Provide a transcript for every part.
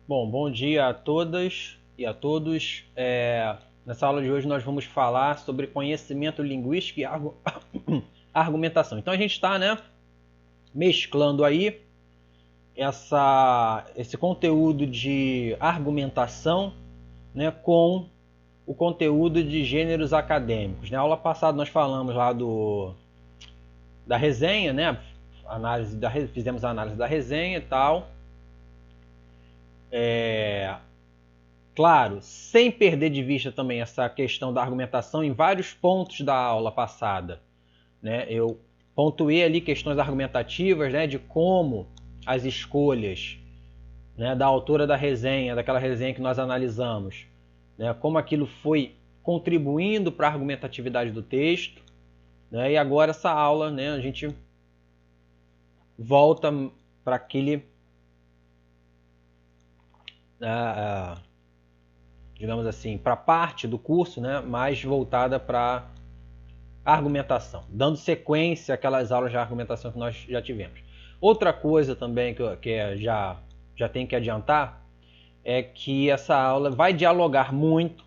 Bom dia a todas e a todos. Nessa aula de hoje nós vamos falar sobre conhecimento linguístico e argumentação. Então a gente está, mesclando aí esse conteúdo de argumentação, com o conteúdo de gêneros acadêmicos. Na aula passada nós falamos lá da resenha, fizemos a análise da resenha e tal. Claro, sem perder de vista também essa questão da argumentação em vários pontos da aula passada. Eu pontuei ali questões argumentativas, de como as escolhas da autora da resenha, daquela resenha que nós analisamos, como aquilo foi contribuindo para a argumentatividade do texto. E agora essa aula, a gente volta para aquele... digamos assim, para a parte do curso, mais voltada para argumentação, dando sequência àquelas aulas de argumentação que nós já tivemos. Outra coisa também que já tenho que adiantar é que essa aula vai dialogar muito,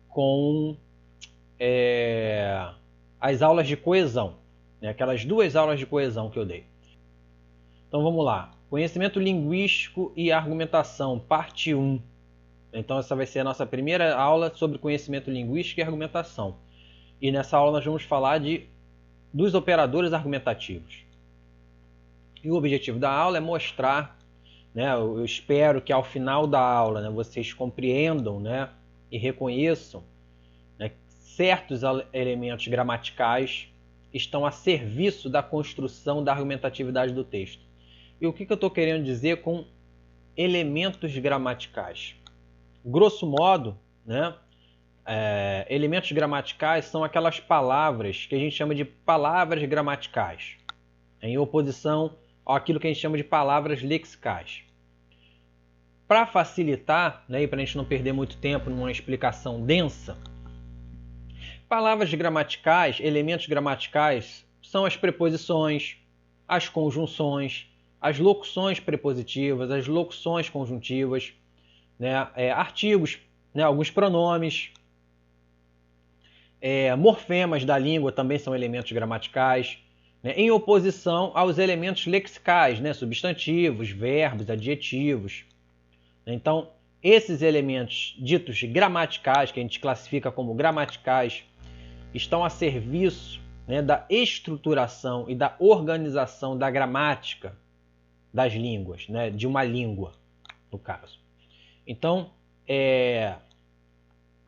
com as aulas de coesão, aquelas duas aulas de coesão que eu dei. Então vamos lá. Conhecimento linguístico e argumentação, parte 1. Então essa vai ser a nossa primeira aula sobre conhecimento linguístico e argumentação. E nessa aula nós vamos falar dos operadores argumentativos. E o objetivo da aula é mostrar, eu espero que ao final da aula vocês compreendam e reconheçam certos elementos gramaticais estão a serviço da construção da argumentatividade do texto. E o que eu estou querendo dizer com elementos gramaticais? Grosso modo, elementos gramaticais são aquelas palavras que a gente chama de palavras gramaticais, em oposição àquilo que a gente chama de palavras lexicais. Para facilitar, e para a gente não perder muito tempo numa explicação densa, palavras gramaticais, elementos gramaticais, são as preposições, as conjunções, as locuções prepositivas, as locuções conjuntivas, artigos, alguns pronomes, morfemas da língua também são elementos gramaticais, em oposição aos elementos lexicais, substantivos, verbos, adjetivos. Então, esses elementos ditos gramaticais, que a gente classifica como gramaticais, estão a serviço da estruturação e da organização da gramática das línguas, de uma língua, no caso. Então,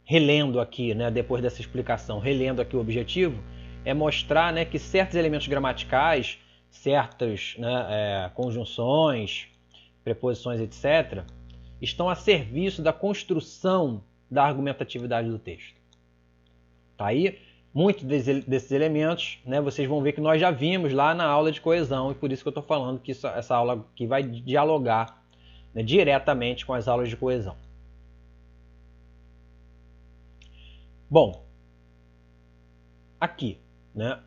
relendo aqui, depois dessa explicação, relendo aqui o objetivo, é mostrar que certos elementos gramaticais, certas conjunções, preposições, etc., estão a serviço da construção da argumentatividade do texto. Tá aí? Muitos desses elementos, vocês vão ver que nós já vimos lá na aula de coesão, e por isso que eu estou falando que essa aula aqui vai dialogar diretamente com as aulas de coesão. Bom, aqui,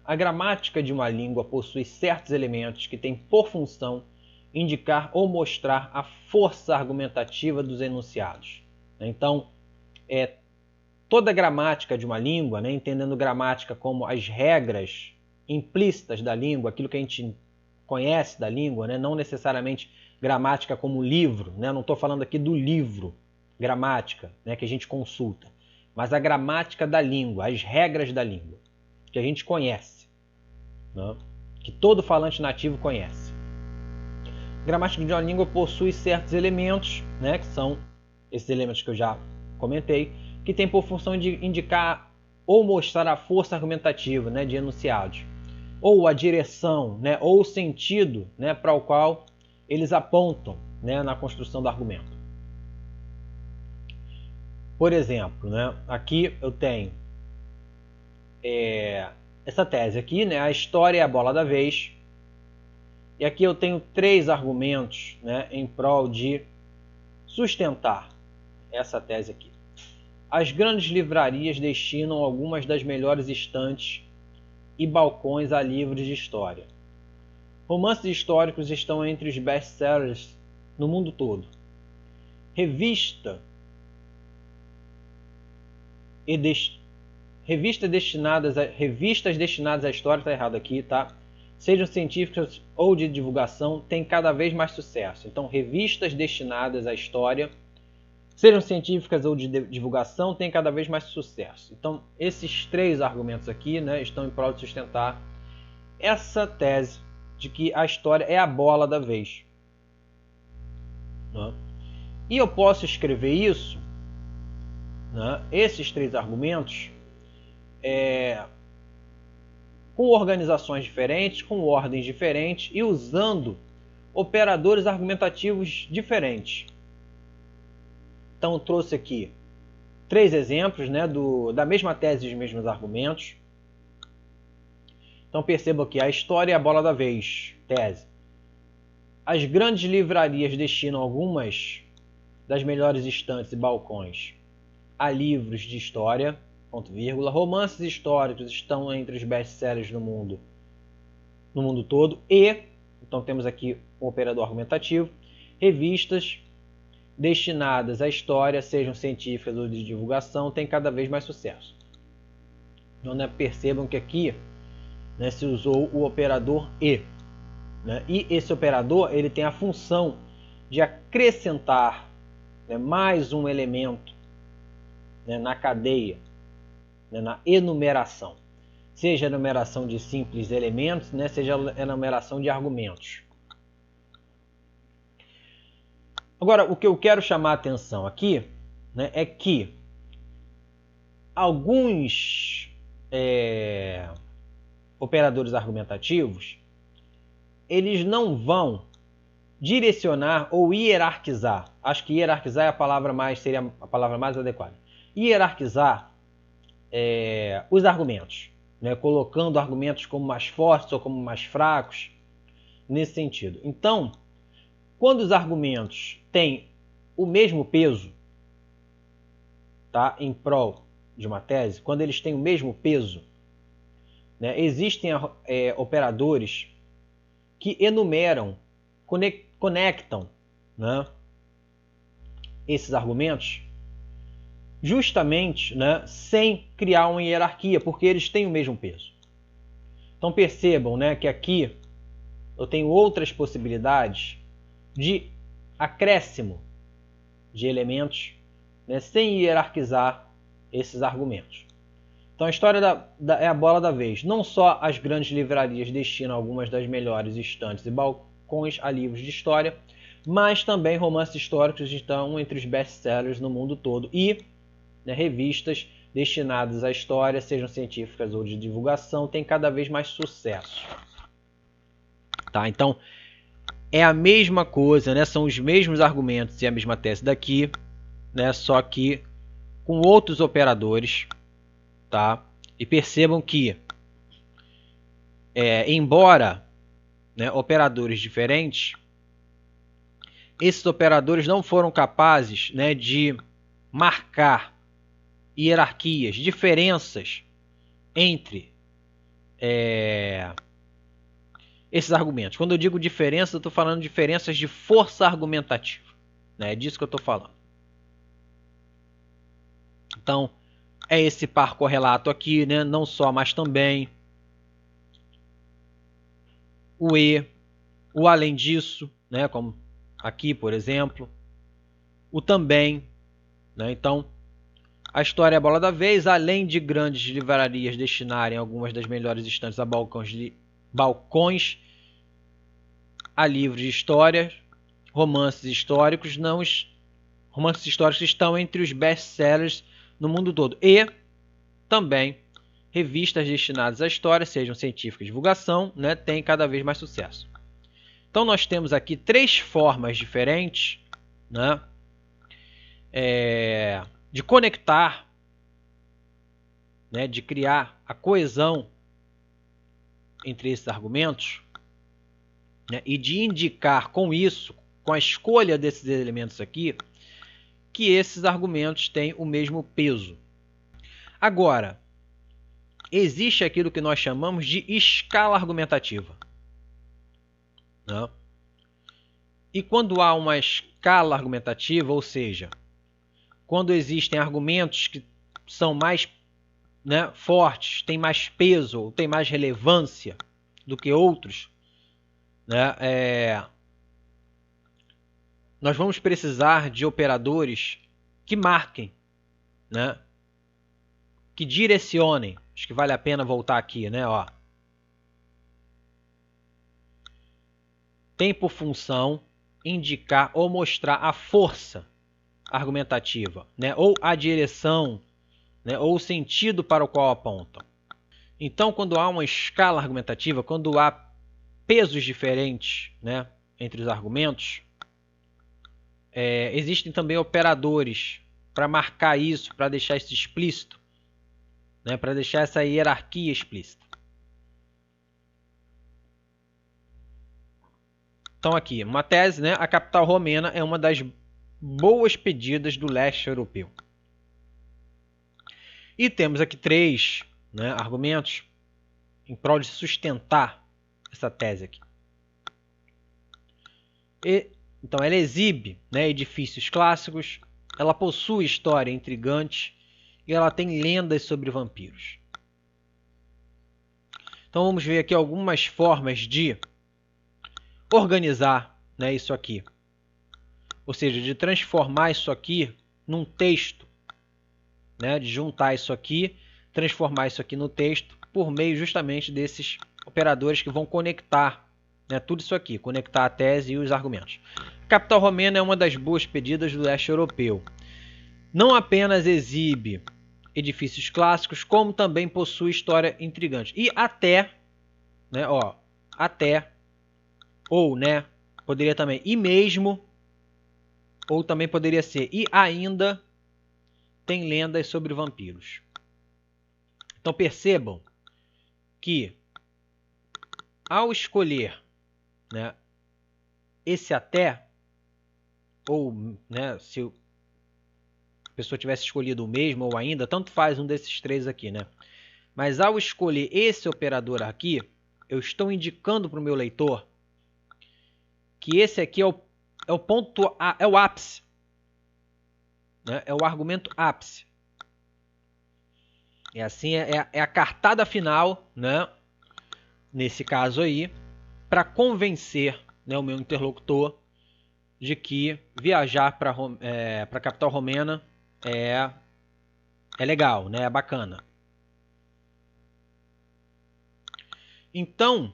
a gramática de uma língua possui certos elementos que têm por função indicar ou mostrar a força argumentativa dos enunciados. Então, toda a gramática de uma língua, entendendo gramática como as regras implícitas da língua, aquilo que a gente conhece da língua, não necessariamente gramática como livro, não estou falando aqui do livro gramática, que a gente consulta, mas a gramática da língua, as regras da língua, que a gente conhece, que todo falante nativo conhece. A gramática de uma língua possui certos elementos, que são esses elementos que eu já comentei, que tem por função de indicar ou mostrar a força argumentativa de enunciados, ou a direção, ou o sentido para o qual eles apontam na construção do argumento. Por exemplo, aqui eu tenho essa tese aqui, a história é a bola da vez, e aqui eu tenho 3 argumentos em prol de sustentar essa tese aqui. As grandes livrarias destinam algumas das melhores estantes e balcões a livros de história. Romances históricos estão entre os best-sellers no mundo todo. Revistas destinadas à história, está errado aqui, tá? Sejam científicas ou de divulgação, têm cada vez mais sucesso. Então, revistas destinadas à história, sejam científicas ou de divulgação, têm cada vez mais sucesso. Então, esses três argumentos aqui, né, estão em prol de sustentar essa tese de que a história é a bola da vez. Né? E eu posso escrever isso, né, esses três argumentos, com organizações diferentes, com ordens diferentes e usando operadores argumentativos diferentes. Então, eu trouxe aqui três exemplos, né, da mesma tese e dos mesmos argumentos. Então, perceba que a história é a bola da vez. Tese. As grandes livrarias destinam algumas das melhores estantes e balcões a livros de história, ponto vírgula. Romances históricos estão entre os best-sellers no mundo todo. E, então temos aqui um operador argumentativo, revistas destinadas à história, sejam científicas ou de divulgação, têm cada vez mais sucesso. Então, né, percebam que aqui, né, se usou o operador e. Né, e esse operador ele tem a função de acrescentar, né, mais um elemento, né, na cadeia, né, na enumeração. Seja a enumeração de simples elementos, né, seja a enumeração de argumentos. Agora, o que eu quero chamar a atenção aqui, né, é que alguns operadores argumentativos, eles não vão direcionar ou hierarquizar. Acho que hierarquizar seria a palavra mais adequada. Hierarquizar os argumentos, né, colocando argumentos como mais fortes ou como mais fracos, nesse sentido. Então, quando os argumentos têm o mesmo peso, tá, em prol de uma tese, quando eles têm o mesmo peso, né, existem operadores que enumeram, conectam, né, esses argumentos justamente, né, sem criar uma hierarquia, porque eles têm o mesmo peso. Então percebam, né, que aqui eu tenho outras possibilidades de acréscimo de elementos, né, sem hierarquizar esses argumentos. Então a história é a bola da vez. Não só as grandes livrarias destinam algumas das melhores estantes e balcões a livros de história, mas também romances históricos estão entre os best-sellers no mundo todo e, né, revistas destinadas à história, sejam científicas ou de divulgação, têm cada vez mais sucesso. Tá? Então, é a mesma coisa, né? São os mesmos argumentos e a mesma tese daqui, né? Só que com outros operadores. Tá? E percebam que, embora, né, operadores diferentes, esses operadores não foram capazes, né, de marcar hierarquias, diferenças entre esses argumentos. Quando eu digo diferença, eu estou falando de diferenças de força argumentativa. Né? É disso que eu estou falando. Então, é esse par correlato aqui, né? Não só, mas também. O e, o além disso, né? Como aqui, por exemplo. O também. Né? Então, a história é a bola da vez, além de grandes livrarias destinarem algumas das melhores estantes a balcões a livros de história, romances históricos estão entre os best-sellers no mundo todo. E também revistas destinadas à história, sejam científicas de divulgação, né, têm cada vez mais sucesso. Então nós temos aqui três formas diferentes, né, de conectar, né, de criar a coesão entre esses argumentos, né, e de indicar com isso, com a escolha desses elementos aqui, que esses argumentos têm o mesmo peso. Agora, existe aquilo que nós chamamos de escala argumentativa. Né? E quando há uma escala argumentativa, ou seja, quando existem argumentos que são mais, né, fortes, têm mais peso, ou têm mais relevância do que outros, né, nós vamos precisar de operadores que marquem, né, que direcionem. Acho que vale a pena voltar aqui, né? Ó. Tem por função indicar ou mostrar a força argumentativa, né? Ou a direção, né? Ou o sentido para o qual apontam. Então, quando há uma escala argumentativa, quando há pesos diferentes, né, entre os argumentos, existem também operadores para marcar isso, para deixar isso explícito, né, para deixar essa hierarquia explícita. Então aqui, uma tese, né, a capital romena é uma das boas pedidas do leste europeu. E temos aqui 3, né, argumentos em prol de sustentar essa tese aqui. Então ela exibe, né, edifícios clássicos, ela possui história intrigante e ela tem lendas sobre vampiros. Então vamos ver aqui algumas formas de organizar, né, isso aqui. Ou seja, de transformar isso aqui num texto, né, de juntar isso aqui, transformar isso aqui no texto por meio justamente desses operadores que vão conectar, né, tudo isso aqui, conectar a tese e os argumentos. A capital romena é uma das boas pedidas do leste europeu. Não apenas exibe edifícios clássicos, como também possui história intrigante. E até, né, ó, até, ou, né, poderia também, e mesmo, ou também poderia ser, e ainda tem lendas sobre vampiros. Então percebam que ao escolher, né, esse até, ou, né, se a pessoa tivesse escolhido o mesmo ou ainda, tanto faz um desses 3 aqui, né? Mas ao escolher esse operador aqui, eu estou indicando para o meu leitor que esse aqui é o ponto, é o ápice, né? É o argumento ápice. É assim, é a cartada final, né? Nesse caso aí, para convencer, né, o meu interlocutor de que viajar para a capital romena é legal, né? É bacana. Então,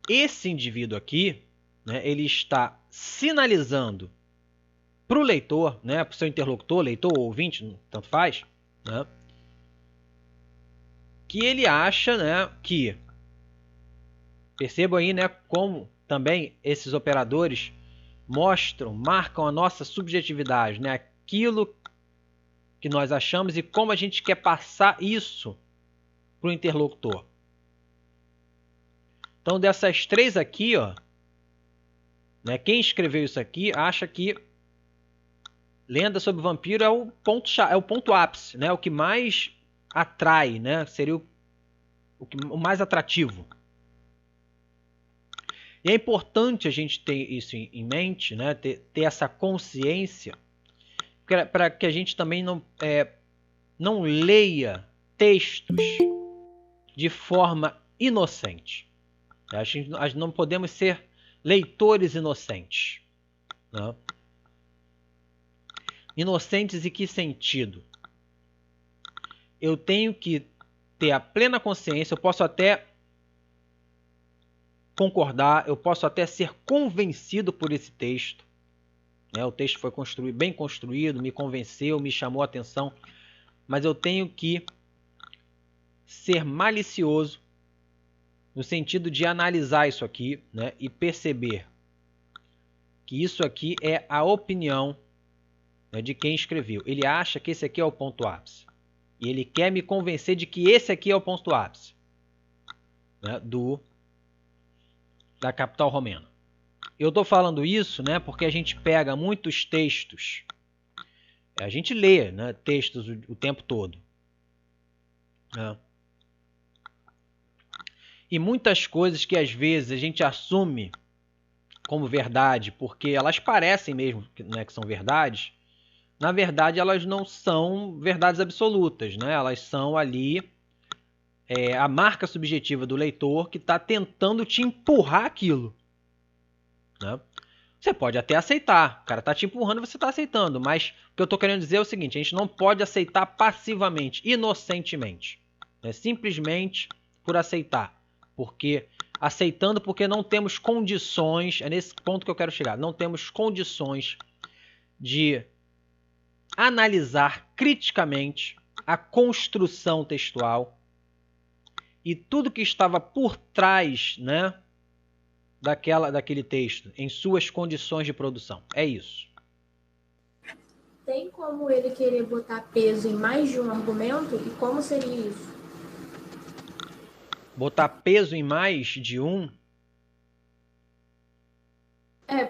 esse indivíduo aqui, né, ele está sinalizando para o leitor, né, para o seu interlocutor, leitor ou ouvinte, tanto faz, né, que ele acha, né, que, percebam aí, né, como também esses operadores marcam a nossa subjetividade, né, aquilo que nós achamos e como a gente quer passar isso para o interlocutor. Então, dessas 3 aqui, ó, né, quem escreveu isso aqui acha que Lenda sobre Vampiro é o ponto ápice, né, o que mais atrai, né, seria o mais atrativo. E é importante a gente ter isso em mente, né, ter essa consciência, para que a gente também não leia textos de forma inocente. A gente não podemos ser leitores inocentes. Né? Inocentes em que sentido? Eu tenho que ter a plena consciência, eu posso até concordar, eu posso até ser convencido por esse texto. Né? O texto foi bem construído, me convenceu, me chamou a atenção, mas eu tenho que ser malicioso no sentido de analisar isso aqui, né, e perceber que isso aqui é a opinião, né, de quem escreveu. Ele acha que esse aqui é o ponto ápice. E ele quer me convencer de que esse aqui é o ponto ápice, né, da capital romena. Eu estou falando isso, né, porque a gente pega muitos textos, a gente lê, né, textos o tempo todo. Né? E muitas coisas que às vezes a gente assume como verdade, porque elas parecem mesmo, né, que são verdades. Na verdade, elas não são verdades absolutas, né? Elas são ali a marca subjetiva do leitor que está tentando te empurrar aquilo, né? Você pode até aceitar, o cara está te empurrando e você está aceitando, mas o que eu estou querendo dizer é o seguinte: a gente não pode aceitar passivamente, inocentemente, né? Simplesmente por aceitar, porque aceitando porque não temos condições, é nesse ponto que eu quero chegar, não temos condições de analisar criticamente a construção textual e tudo que estava por trás, né, daquele texto, em suas condições de produção. É isso. Tem como ele querer botar peso em mais de um argumento? E como seria isso? Botar peso em mais de um?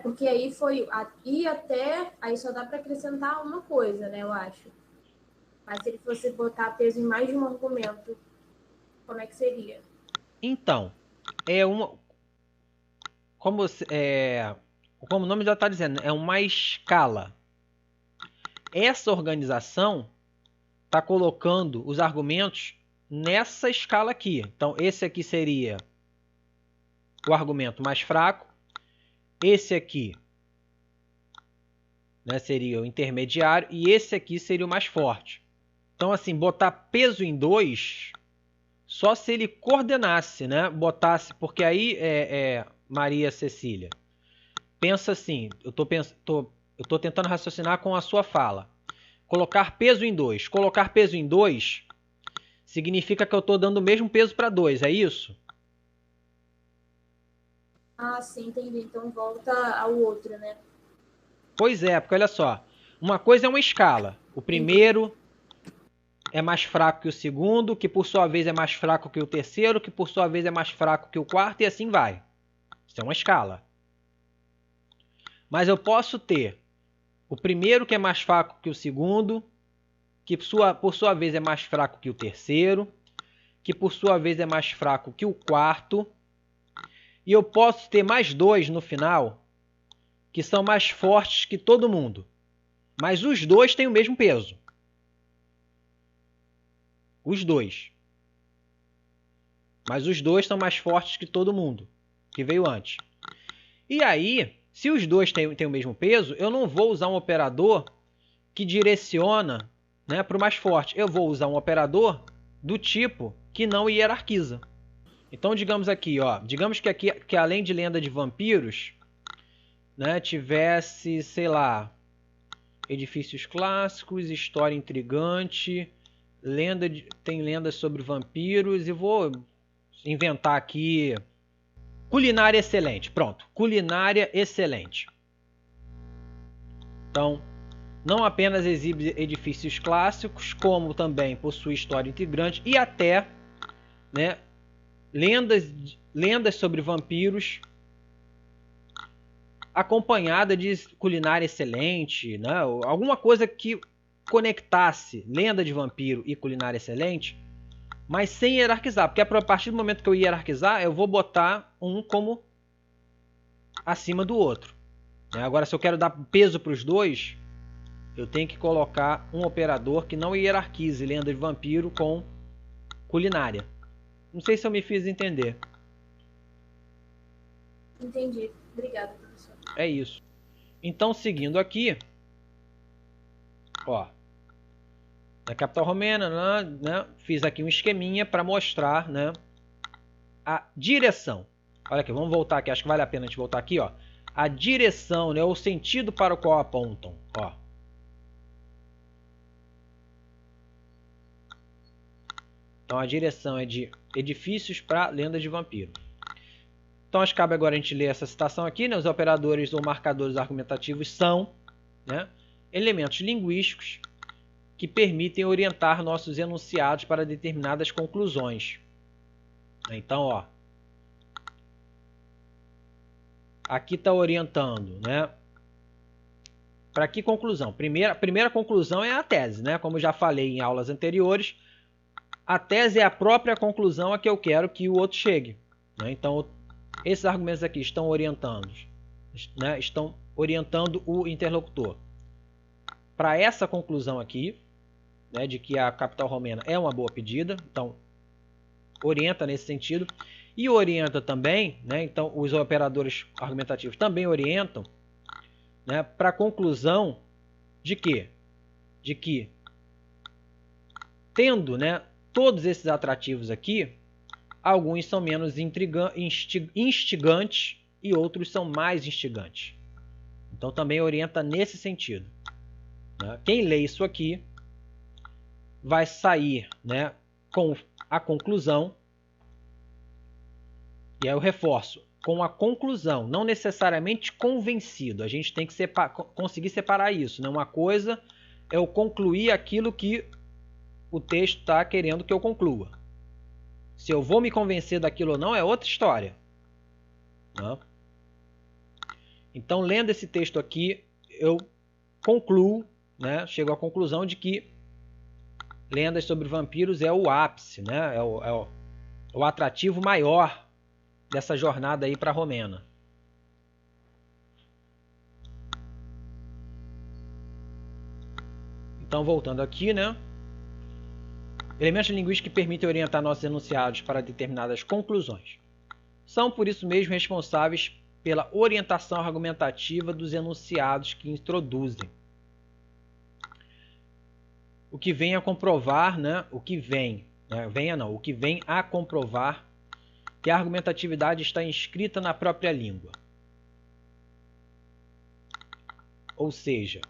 Porque aí foi ir até, aí só dá para acrescentar uma coisa, né, eu acho. Mas se ele fosse botar peso em mais de um argumento, como é que seria? Então, é uma, como o nome já está dizendo, é uma escala. Essa organização está colocando os argumentos nessa escala aqui. Então, esse aqui seria o argumento mais fraco. Esse aqui, né, seria o intermediário. E esse aqui seria o mais forte. Então, assim, botar peso em 2, só se ele coordenasse, né? Botasse, porque aí, Maria Cecília, pensa assim, eu tô tentando raciocinar com a sua fala. Colocar peso em 2. Colocar peso em 2 significa que eu estou dando o mesmo peso para 2, é isso? Ah, sim, entendi. Então volta ao outro, né? Pois é, porque olha só. Uma coisa é uma escala. O primeiro é mais fraco que o segundo, que por sua vez é mais fraco que o terceiro, que por sua vez é mais fraco que o quarto, e assim vai. Isso é uma escala. Mas eu posso ter o primeiro que é mais fraco que o segundo, que por sua vez é mais fraco que o terceiro, que por sua vez é mais fraco que o quarto, e eu posso ter mais 2 no final, que são mais fortes que todo mundo. Mas os 2 têm o mesmo peso. Os 2. Mas os 2 são mais fortes que todo mundo que veio antes. E aí, se os 2 têm o mesmo peso, eu não vou usar um operador que direciona, né, para o mais forte. Eu vou usar um operador do tipo que não hierarquiza. Então, digamos aqui, ó, digamos que além de Lenda de Vampiros, né, tivesse, sei lá, edifícios clássicos, história intrigante, tem lendas sobre vampiros, e vou inventar aqui culinária excelente. Pronto, culinária excelente. Então, não apenas exibe edifícios clássicos, como também possui história intrigante e até, né, lendas sobre vampiros acompanhada de culinária excelente, né? Alguma coisa que conectasse lenda de vampiro e culinária excelente, mas sem hierarquizar, porque a partir do momento que eu hierarquizar, eu vou botar um como acima do outro, né? Agora, se eu quero dar peso para os dois, eu tenho que colocar um operador que não hierarquize lenda de vampiro com culinária. Não sei se eu me fiz entender. Entendi. Obrigada, professor. É isso. Então, seguindo aqui, ó, na capital romena, né, fiz aqui um esqueminha para mostrar, né, a direção. Olha aqui, vamos voltar aqui, acho que vale a pena a gente voltar aqui, ó. A direção, né, o sentido para o qual apontam, ó. Então a direção é de edifícios para lendas de vampiro. Então acho que cabe agora a gente ler essa citação aqui, né? Os operadores ou marcadores argumentativos são, né, elementos linguísticos que permitem orientar nossos enunciados para determinadas conclusões. Então, ó, aqui está orientando, né? Para que conclusão? A primeira conclusão é a tese, né? Como eu já falei em aulas anteriores, a tese é a própria conclusão a que eu quero que o outro chegue, né? Então, esses argumentos aqui estão orientando né, estão orientando o interlocutor para essa conclusão aqui, né, de que a capital romena é uma boa pedida. Então, orienta nesse sentido. E orienta também, né, então os operadores argumentativos também orientam, né, para a conclusão de quê? De que, tendo, né, todos esses atrativos aqui, alguns são menos instigantes e outros são mais instigantes. Então também orienta nesse sentido, né? Quem lê isso aqui vai sair, né, com a conclusão, e aí eu reforço, com a conclusão, não necessariamente convencido. A gente tem que conseguir separar isso, né? Uma coisa é eu concluir aquilo que o texto está querendo que eu conclua. Se eu vou me convencer daquilo ou não é outra história, né? Então, lendo esse texto aqui, eu concluo, né, chego à conclusão de que Lendas sobre Vampiros é o ápice, né, é o atrativo maior dessa jornada aí para a Romena. Então, voltando aqui, né, elementos linguísticos que permitem orientar nossos enunciados para determinadas conclusões são, por isso mesmo, responsáveis pela orientação argumentativa dos enunciados que introduzem. O que vem a comprovar, né, o que vem a comprovar que a argumentatividade está inscrita na própria língua. Ou seja,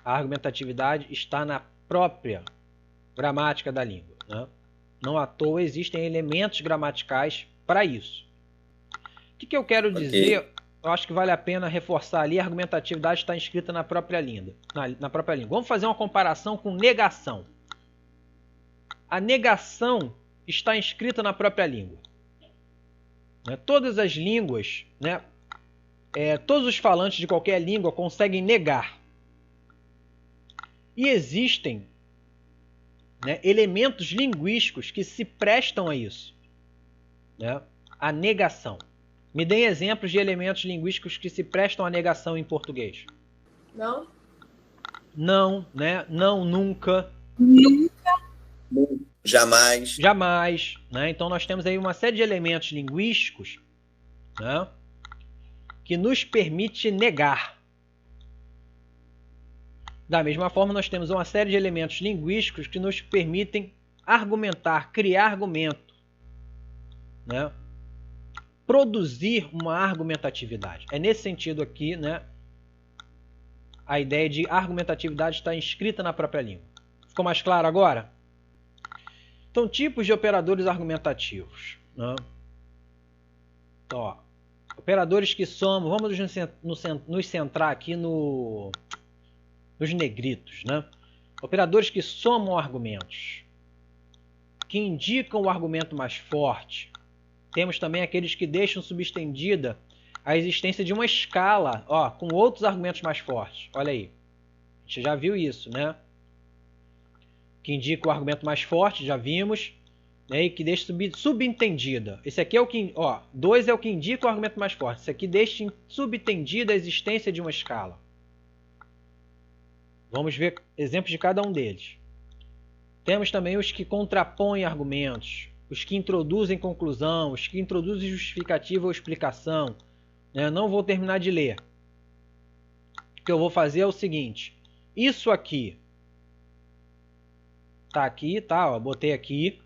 a argumentatividade está na própria gramática da língua, né? Não à toa existem elementos gramaticais para isso. O que eu quero dizer? Eu acho que vale a pena reforçar ali, a argumentatividade está inscrita na própria língua. Na própria língua. Vamos fazer uma comparação com negação. A negação está inscrita na própria língua. Né? Todas as línguas, né, todos os falantes de qualquer língua conseguem negar. E existem, né, elementos linguísticos que se prestam a isso, né? A negação. Me deem exemplos de elementos linguísticos que se prestam à negação em português. Não? Não, né? Não, nunca. Nunca. Jamais. Jamais, né? Então nós temos aí uma série de elementos linguísticos, né, que nos permite negar. Da mesma forma, nós temos uma série de elementos linguísticos que nos permitem argumentar, criar argumento, né? Produzir uma argumentatividade. É nesse sentido aqui, né, a ideia de argumentatividade está inscrita na própria língua. Ficou mais claro agora? Então, tipos de operadores argumentativos, né? Então, ó, operadores que somam, vamos nos centrar aqui nos negritos, né? Operadores que somam argumentos, que indicam o argumento mais forte. Temos também aqueles que deixam subestendida a existência de uma escala, ó, com outros argumentos mais fortes. Olha aí, a gente já viu isso, né? Que indica o argumento mais forte, já vimos, né? E que deixa subentendida. Esse aqui é o que, ó, 2 é o que indica o argumento mais forte. Esse aqui deixa subentendida a existência de uma escala. Vamos ver exemplos de cada um deles. Temos também os que contrapõem argumentos, os que introduzem conclusão, os que introduzem justificativa ou explicação. Eu não vou terminar de ler. O que eu vou fazer é o seguinte. Isso aqui tá aqui, tá? Ó, botei aqui.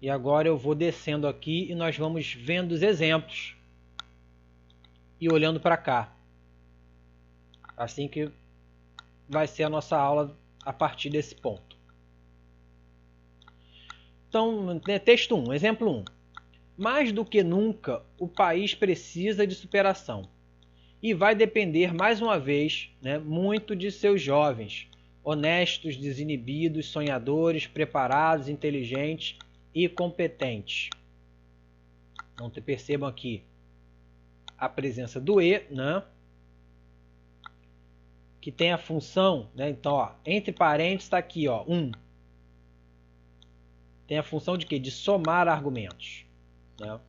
E agora eu vou descendo aqui e nós vamos vendo os exemplos e olhando para cá. Assim que vai ser a nossa aula a partir desse ponto. Então, texto 1, exemplo 1. Mais do que nunca, o país precisa de superação. E vai depender, mais uma vez, né, muito de seus jovens, honestos, desinibidos, sonhadores, preparados, inteligentes e competentes. Então, percebam aqui a presença do E, né, que tem a função, né, então, ó, entre parênteses está aqui, ó, 1. Tem a função de quê? De somar argumentos, né?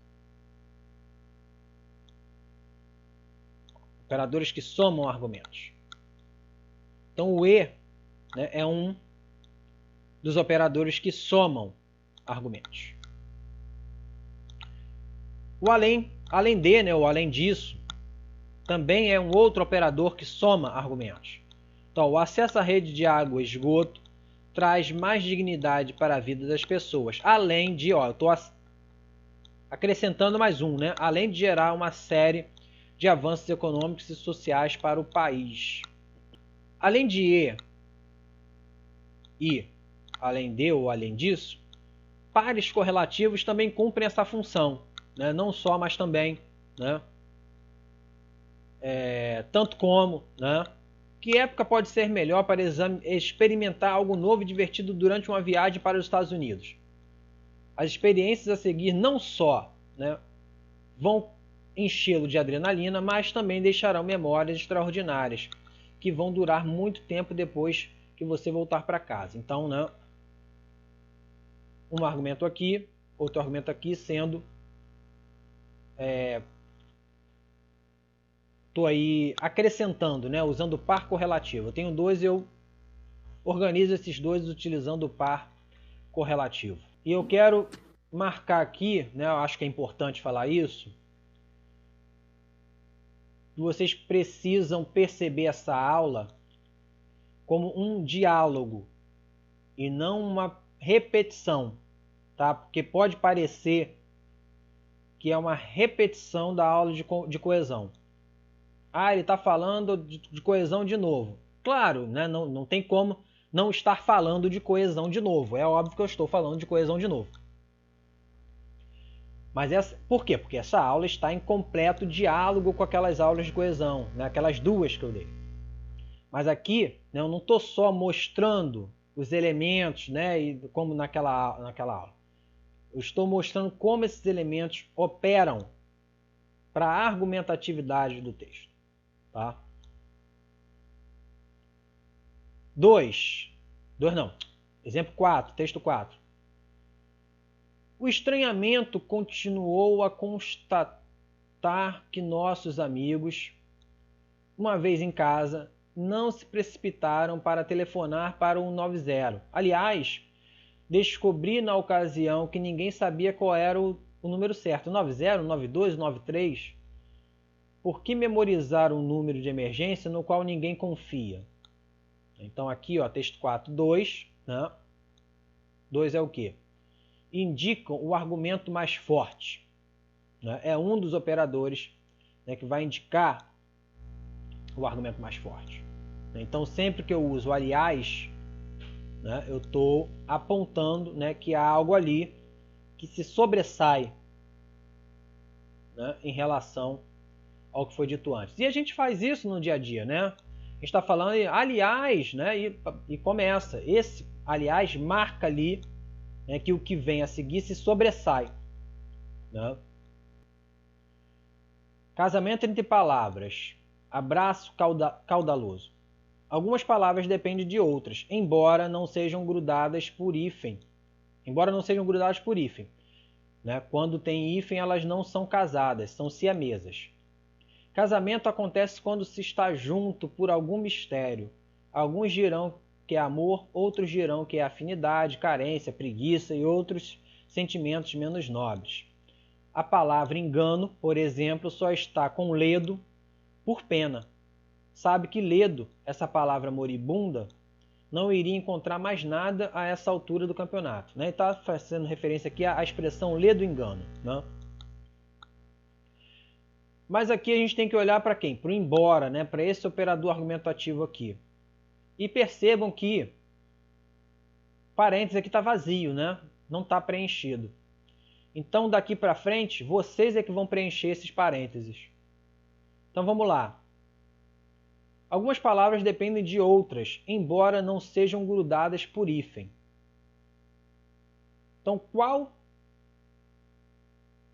Operadores que somam argumentos. Então o E, né, é um dos operadores que somam argumentos. O além de, né, ou além disso, também é um outro operador que soma argumentos. Então, o acesso à rede de água e esgoto traz mais dignidade para a vida das pessoas. Além de, eu estou acrescentando mais um, né? Além de gerar uma série de avanços econômicos e sociais para o país. Além de e além de ou além disso, pares correlativos também cumprem essa função, né? Não só, mas também, né? Tanto como, né? Que época pode ser melhor para experimentar algo novo e divertido durante uma viagem para os Estados Unidos? As experiências a seguir não só, né, vão enchê-lo de adrenalina, mas também deixarão memórias extraordinárias que vão durar muito tempo depois que você voltar para casa. Então, né, um argumento aqui, outro argumento aqui, sendo estou aí acrescentando, né, usando o par correlativo. Eu tenho dois, eu organizo esses dois utilizando o par correlativo. E eu quero marcar aqui, né, eu acho que é importante falar isso, vocês precisam perceber essa aula como um diálogo e não uma repetição, tá? Porque pode parecer que é uma repetição da aula de coesão. Ah, ele está falando de coesão de novo. Claro, né? Não tem como não estar falando de coesão de novo. É óbvio que eu estou falando de coesão de novo. Mas por quê? Porque essa aula está em completo diálogo com aquelas aulas de coesão, né? Aquelas duas que eu dei. Mas aqui, né, eu não estou só mostrando os elementos, né, e como naquela aula. Eu estou mostrando como esses elementos operam para a argumentatividade do texto. Tá? 2 não. Exemplo 4, texto 4. O estranhamento continuou a constatar que nossos amigos, uma vez em casa, não se precipitaram para telefonar para o 190. Aliás, descobri na ocasião que ninguém sabia qual era o número certo. 90, 92, 93. Por que memorizar um número de emergência no qual ninguém confia? Então aqui, ó, texto 4, 2. Né? 2 é o quê? Indicam o argumento mais forte. Né? É um dos operadores, né, que vai indicar o argumento mais forte. Então sempre que eu uso aliás, né, eu estou apontando, né, que há algo ali que se sobressai, né, em relação ao que foi dito antes. E a gente faz isso no dia a dia, né? A gente está falando, aliás, né? E começa. Esse, aliás, marca ali, né, que o que vem a seguir se sobressai. Né? Casamento entre palavras. Abraço caudaloso. Algumas palavras dependem de outras, embora não sejam grudadas por hífen. Né? Quando tem hífen, elas não são casadas, são siamesas. Casamento acontece quando se está junto por algum mistério. Alguns dirão que é amor, outros dirão que é afinidade, carência, preguiça e outros sentimentos menos nobres. A palavra engano, por exemplo, só está com ledo por pena. Sabe que ledo, essa palavra moribunda, não iria encontrar mais nada a essa altura do campeonato. Né? Está fazendo referência aqui à expressão ledo-engano. Né? Mas aqui a gente tem que olhar para quem? Para o embora, né? Para esse operador argumentativo aqui. E percebam que parênteses aqui está vazio, né? Não está preenchido. Então daqui para frente, vocês é que vão preencher esses parênteses. Então vamos lá. Algumas palavras dependem de outras, embora não sejam grudadas por hífen. Então qual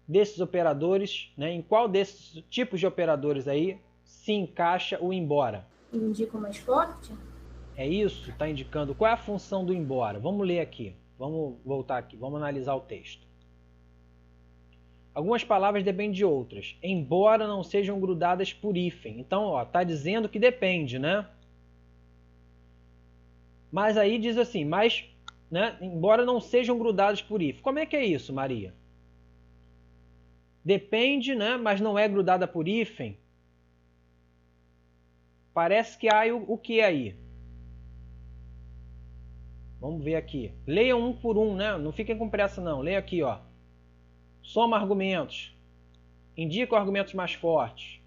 desses operadores, né, em qual desses tipos de operadores aí se encaixa o embora? Indica o mais forte? É isso? Está indicando qual é a função do embora. Vamos ler aqui. Vamos voltar aqui. Vamos analisar o texto. Algumas palavras dependem de outras, embora não sejam grudadas por hífen. Então, ó, tá dizendo que depende, né? Mas aí diz assim, mas, né, embora não sejam grudadas por hífen. Como é que é isso, Maria? Depende, né, mas não é grudada por hífen. Parece que há o que aí? Vamos ver aqui. Leiam um por um, né? Não fiquem com pressa não. Leia aqui, ó. Soma argumentos. Indica argumentos mais fortes.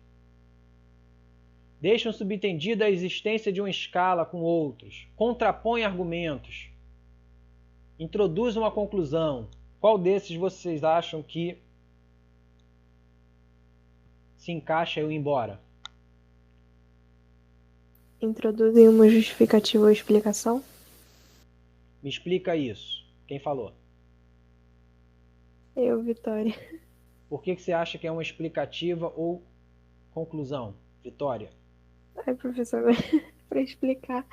Deixam subentendida a existência de uma escala com outros. Contrapõe argumentos. Introduz uma conclusão. Qual desses vocês acham que se encaixa eu ir embora? Introduzem uma justificativa ou explicação? Me explica isso. Quem falou? Eu, Vitória. Por que você acha que é uma explicativa ou conclusão, Vitória? Ai, professor, para explicar.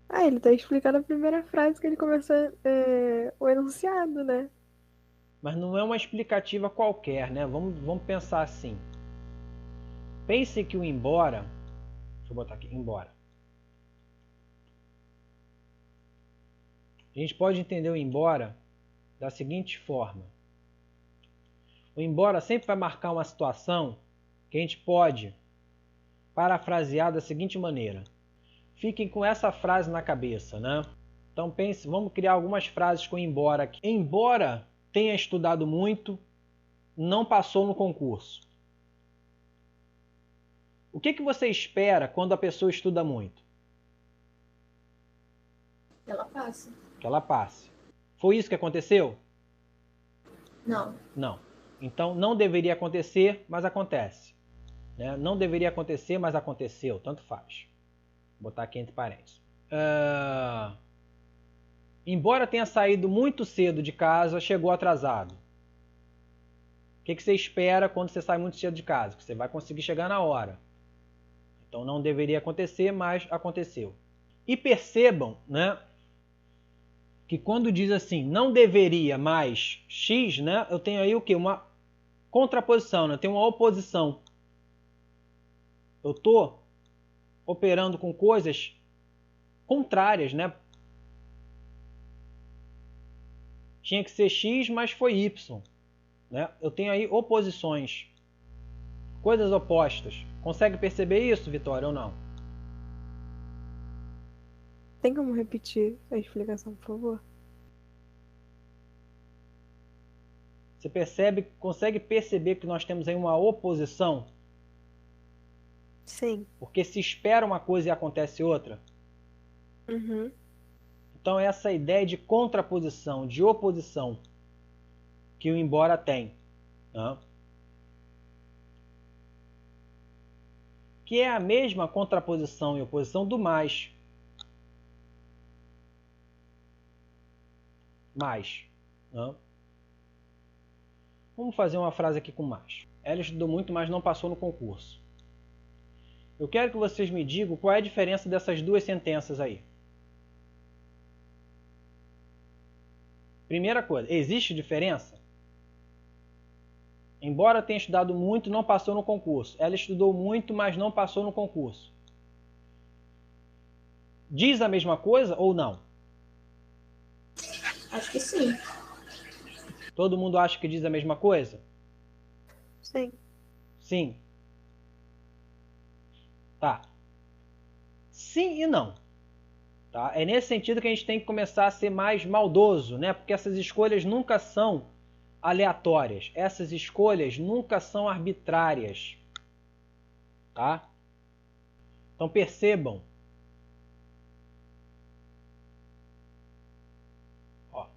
Ah, ele tá explicando a primeira frase que ele começou o enunciado, né? Mas não é uma explicativa qualquer, né? Vamos pensar assim. Pense que o embora... Deixa eu botar aqui, embora. A gente pode entender o embora da seguinte forma. O embora sempre vai marcar uma situação que a gente pode parafrasear da seguinte maneira. Fiquem com essa frase na cabeça, né? Então pense, vamos criar algumas frases com embora aqui. Embora tenha estudado muito, não passou no concurso. O que você espera quando a pessoa estuda muito? Ela passa. Que ela passe. Foi isso que aconteceu? Não. Não. Então não deveria acontecer, mas acontece. Né? Não deveria acontecer, mas aconteceu. Tanto faz. Vou botar aqui entre parênteses. Embora tenha saído muito cedo de casa, chegou atrasado. O que você espera quando você sai muito cedo de casa? Que você vai conseguir chegar na hora. Então não deveria acontecer, mas aconteceu. E percebam, né, que quando diz assim, não deveria mais X, né, eu tenho aí o quê? Uma contraposição, né? Eu tenho uma oposição. Eu estou operando com coisas contrárias, né? Tinha que ser X, mas foi Y. Né? Eu tenho aí oposições. Coisas opostas. Consegue perceber isso, Vitória, ou não? Tem como repetir a explicação, por favor? Você consegue perceber que nós temos aí uma oposição? Sim. Porque se espera uma coisa e acontece outra. Uhum. Então essa ideia de contraposição, de oposição, que o embora tem. Né? Que é a mesma contraposição e oposição do mais. Mais. Né? Vamos fazer uma frase aqui com mais. Ela estudou muito, mas não passou no concurso. Eu quero que vocês me digam qual é a diferença dessas duas sentenças aí. Primeira coisa, existe diferença? Embora tenha estudado muito, não passou no concurso. Ela estudou muito, mas não passou no concurso. Diz a mesma coisa ou não? Acho que sim. Todo mundo acha que diz a mesma coisa? Sim. Sim. Tá. Sim e não. Tá? É nesse sentido que a gente tem que começar a ser mais maldoso, né? Porque essas escolhas nunca são aleatórias. Essas escolhas nunca são arbitrárias. Tá? Então percebam. Ó,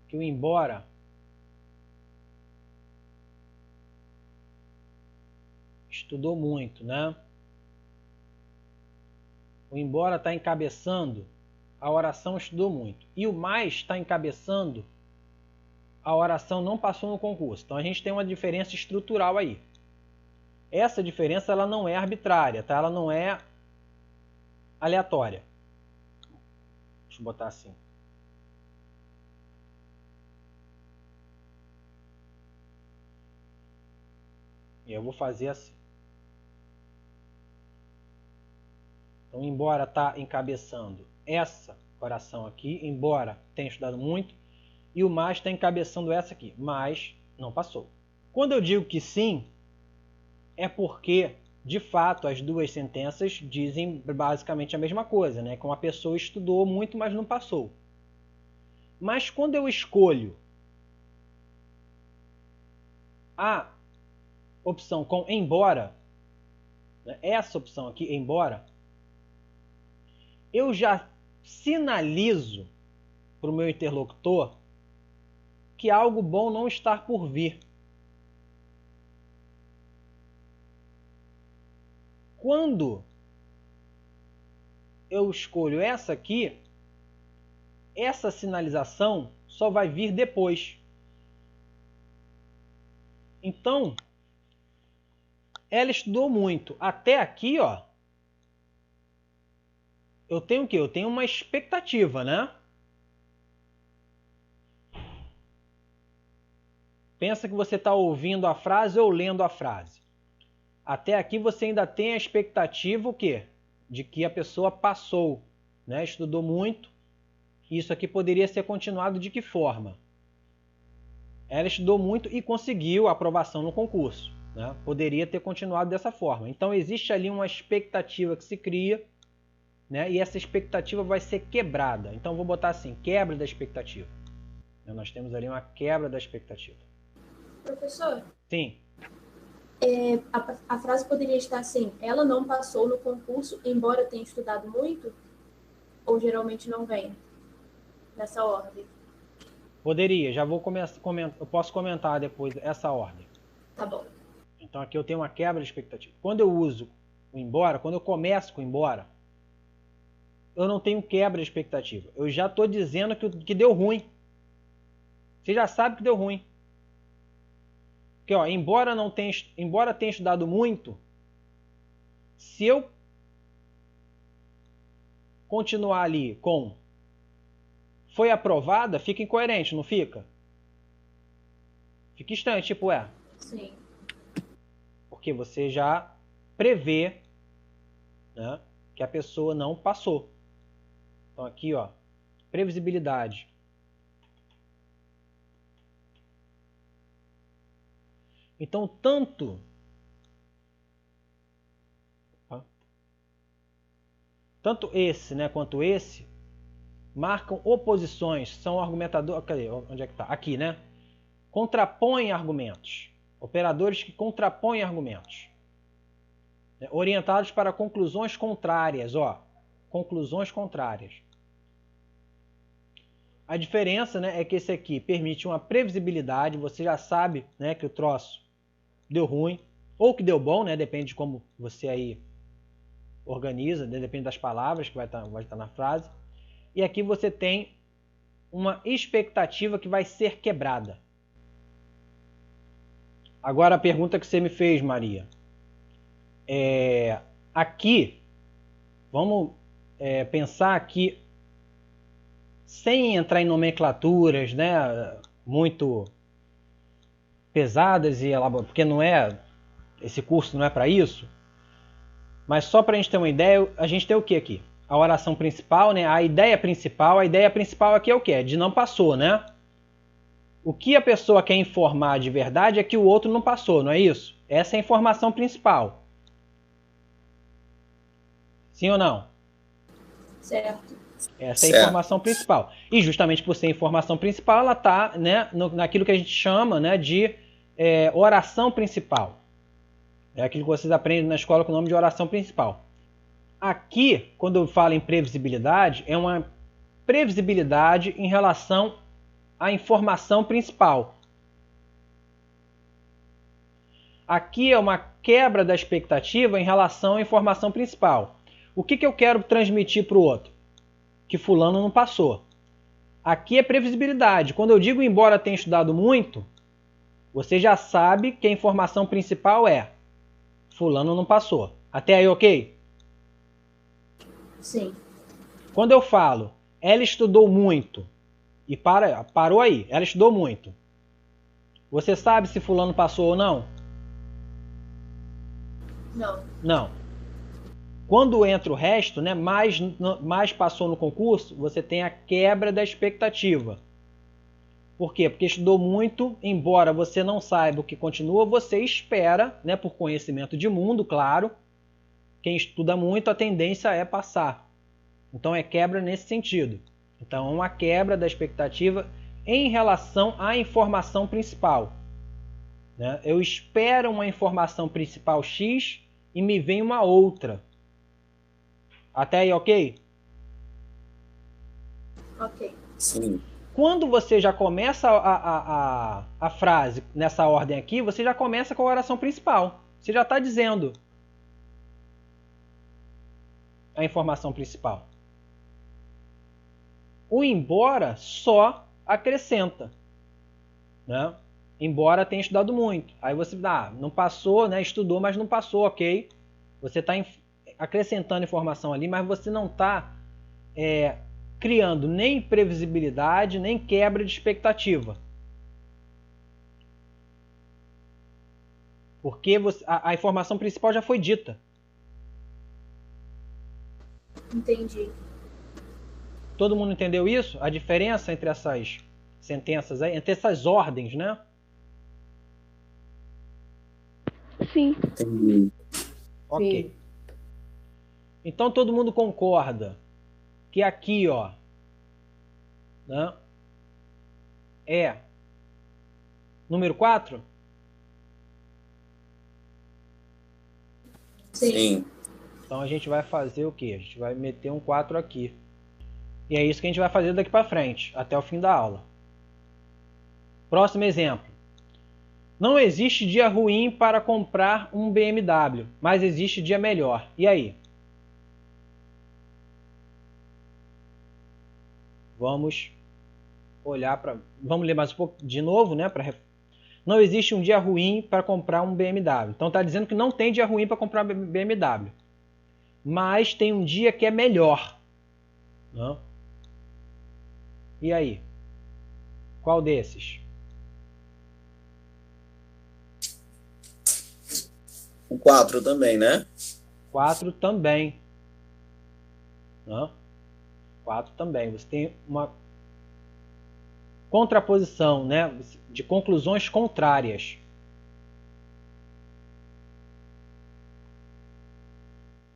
que o embora estudou muito, né? O embora está encabeçando, a oração estudou muito. E o mais está encabeçando, a oração não passou no concurso. Então a gente tem uma diferença estrutural aí. Essa diferença ela não é arbitrária, tá? Ela não é aleatória. Deixa eu botar assim. E eu vou fazer assim. Então, embora tá encabeçando essa oração aqui, embora tenha estudado muito, e o mais está encabeçando essa aqui, mas não passou. Quando eu digo que sim, é porque, de fato, as duas sentenças dizem basicamente a mesma coisa, né? Que uma pessoa estudou muito, mas não passou. Mas quando eu escolho a opção com embora, né? Essa opção aqui, embora, eu já sinalizo para o meu interlocutor que algo bom não está por vir. Quando eu escolho essa aqui, essa sinalização só vai vir depois. Então, ela estudou muito. Até aqui, ó, eu tenho o quê? Eu tenho uma expectativa, né? Pensa que você está ouvindo a frase ou lendo a frase. Até aqui você ainda tem a expectativa o quê? De que a pessoa passou, né? Estudou muito. Isso aqui poderia ser continuado de que forma? Ela estudou muito e conseguiu a aprovação no concurso, né? Poderia ter continuado dessa forma. Então existe ali uma expectativa que se cria, né? E essa expectativa vai ser quebrada. Então vou botar assim, quebra da expectativa. Nós temos ali uma quebra da expectativa. Professor? Sim. A frase poderia estar assim, ela não passou no concurso, embora tenha estudado muito? Ou geralmente não vem nessa ordem? Poderia, já vou começar, eu posso comentar depois essa ordem. Tá bom. Então aqui eu tenho uma quebra de expectativa. Quando eu uso o embora, quando eu começo com embora, eu não tenho quebra de expectativa. Eu já estou dizendo que deu ruim. Você já sabe que deu ruim. Porque, ó, embora tenha estudado muito, se eu continuar ali com foi aprovada, fica incoerente, não fica? Fica estranho, tipo, Sim. Porque você já prevê, né, que a pessoa não passou. Então aqui, ó, previsibilidade. Então, tanto esse, né, quanto esse marcam oposições, são argumentadores. Cadê? Onde é que está? Aqui, né? Contrapõem argumentos. Operadores que contrapõem argumentos. Orientados para conclusões contrárias, ó. Conclusões contrárias. A diferença, né, é que esse aqui permite uma previsibilidade, você já sabe, né, que o troço deu ruim, ou que deu bom, né, depende de como você aí organiza, né, depende das palavras que vai estar na frase. E aqui você tem uma expectativa que vai ser quebrada. Agora a pergunta que você me fez, Maria. Aqui, vamos pensar aqui, sem entrar em nomenclaturas, né, muito pesadas, porque não é, esse curso não é para isso, mas só para a gente ter uma ideia, a gente tem o que aqui? A oração principal, né? A ideia principal aqui é o que? É de não passou, né? O que a pessoa quer informar de verdade é que o outro não passou, não é isso? Essa é a informação principal. Sim ou não? Certo. Essa é a informação principal. E justamente por ser a informação principal, ela está, né, naquilo que a gente chama, né, de oração principal. É aquilo que vocês aprendem na escola com o nome de oração principal. Aqui, quando eu falo em previsibilidade, é uma previsibilidade em relação à informação principal. Aqui é uma quebra da expectativa em relação à informação principal. O que eu quero transmitir para o outro? Que fulano não passou. Aqui é previsibilidade. Quando eu digo embora tenha estudado muito, você já sabe que a informação principal é fulano não passou. Até aí, ok? Sim. Quando eu falo ela estudou muito e parou aí, ela estudou muito. Você sabe se fulano passou ou não? Não. Não. Quando entra o resto, né, mais passou no concurso, você tem a quebra da expectativa. Por quê? Porque estudou muito, embora você não saiba o que continua, você espera, né, por conhecimento de mundo, claro. Quem estuda muito, a tendência é passar. Então é quebra nesse sentido. Então é uma quebra da expectativa em relação à informação principal. Né? Eu espero uma informação principal X e me vem uma outra. Até aí, ok? Ok. Sim. Quando você já começa a frase nessa ordem aqui, você já começa com a oração principal. Você já está dizendo a informação principal. O embora só acrescenta. Né? Embora tenha estudado muito. Aí você não passou, né? Estudou, mas não passou, ok. Você está acrescentando informação ali, mas você não está criando nem previsibilidade, nem quebra de expectativa. Porque a informação principal já foi dita. Entendi. Todo mundo entendeu isso? A diferença entre essas sentenças aí, entre essas ordens, né? Sim. Entendi. Ok. Sim. Então todo mundo concorda que aqui, ó, né, é número 4? Sim. Então a gente vai fazer o quê? A gente vai meter um 4 aqui. E é isso que a gente vai fazer daqui para frente, até o fim da aula. Próximo exemplo. Não existe dia ruim para comprar um BMW, mas existe dia melhor. E aí? Vamos olhar para... Vamos ler mais um pouco de novo, né? Não existe um dia ruim para comprar um BMW. Então está dizendo que não tem dia ruim para comprar um BMW. Mas tem um dia que é melhor. Não? E aí? Qual desses? O 4 também, né? 4 também. Não? 4 também. Você tem uma contraposição, né, de conclusões contrárias.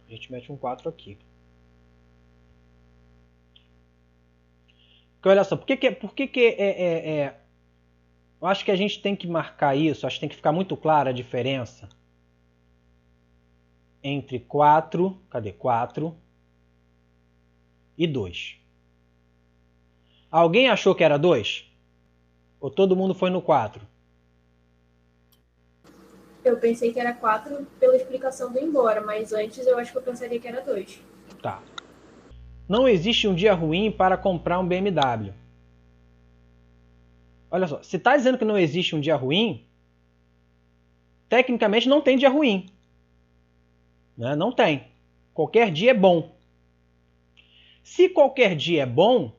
A gente mete um 4 aqui. Porque olha só, por que eu acho que a gente tem que marcar isso, acho que tem que ficar muito clara a diferença entre 4, cadê 4 e 2. Alguém achou que era 2? Ou todo mundo foi no 4? Eu pensei que era 4 pela explicação do embora, mas antes eu acho que eu pensaria que era 2. Tá. Não existe um dia ruim para comprar um BMW. Olha só, se está dizendo que não existe um dia ruim, tecnicamente não tem dia ruim. Né? Não tem. Qualquer dia é bom. Se qualquer dia é bom,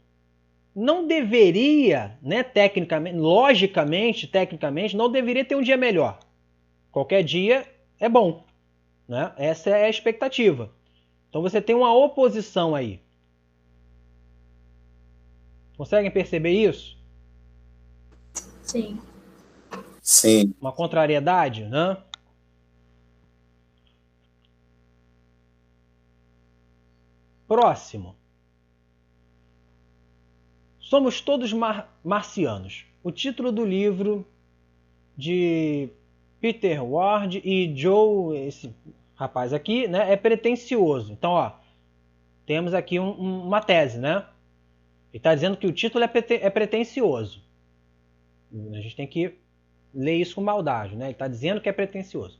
não deveria, né, tecnicamente, logicamente, tecnicamente, não deveria ter um dia melhor. Qualquer dia é bom. Né? Essa é a expectativa. Então você tem uma oposição aí. Conseguem perceber isso? Sim. Sim. Uma contrariedade, né? Próximo. Somos todos marcianos. O título do livro de Peter Ward e Joe, esse rapaz aqui, né, é pretensioso. Então, ó, temos aqui uma tese, né? Ele está dizendo que o título é pretensioso. A gente tem que ler isso com maldade, né? Ele está dizendo que é pretensioso.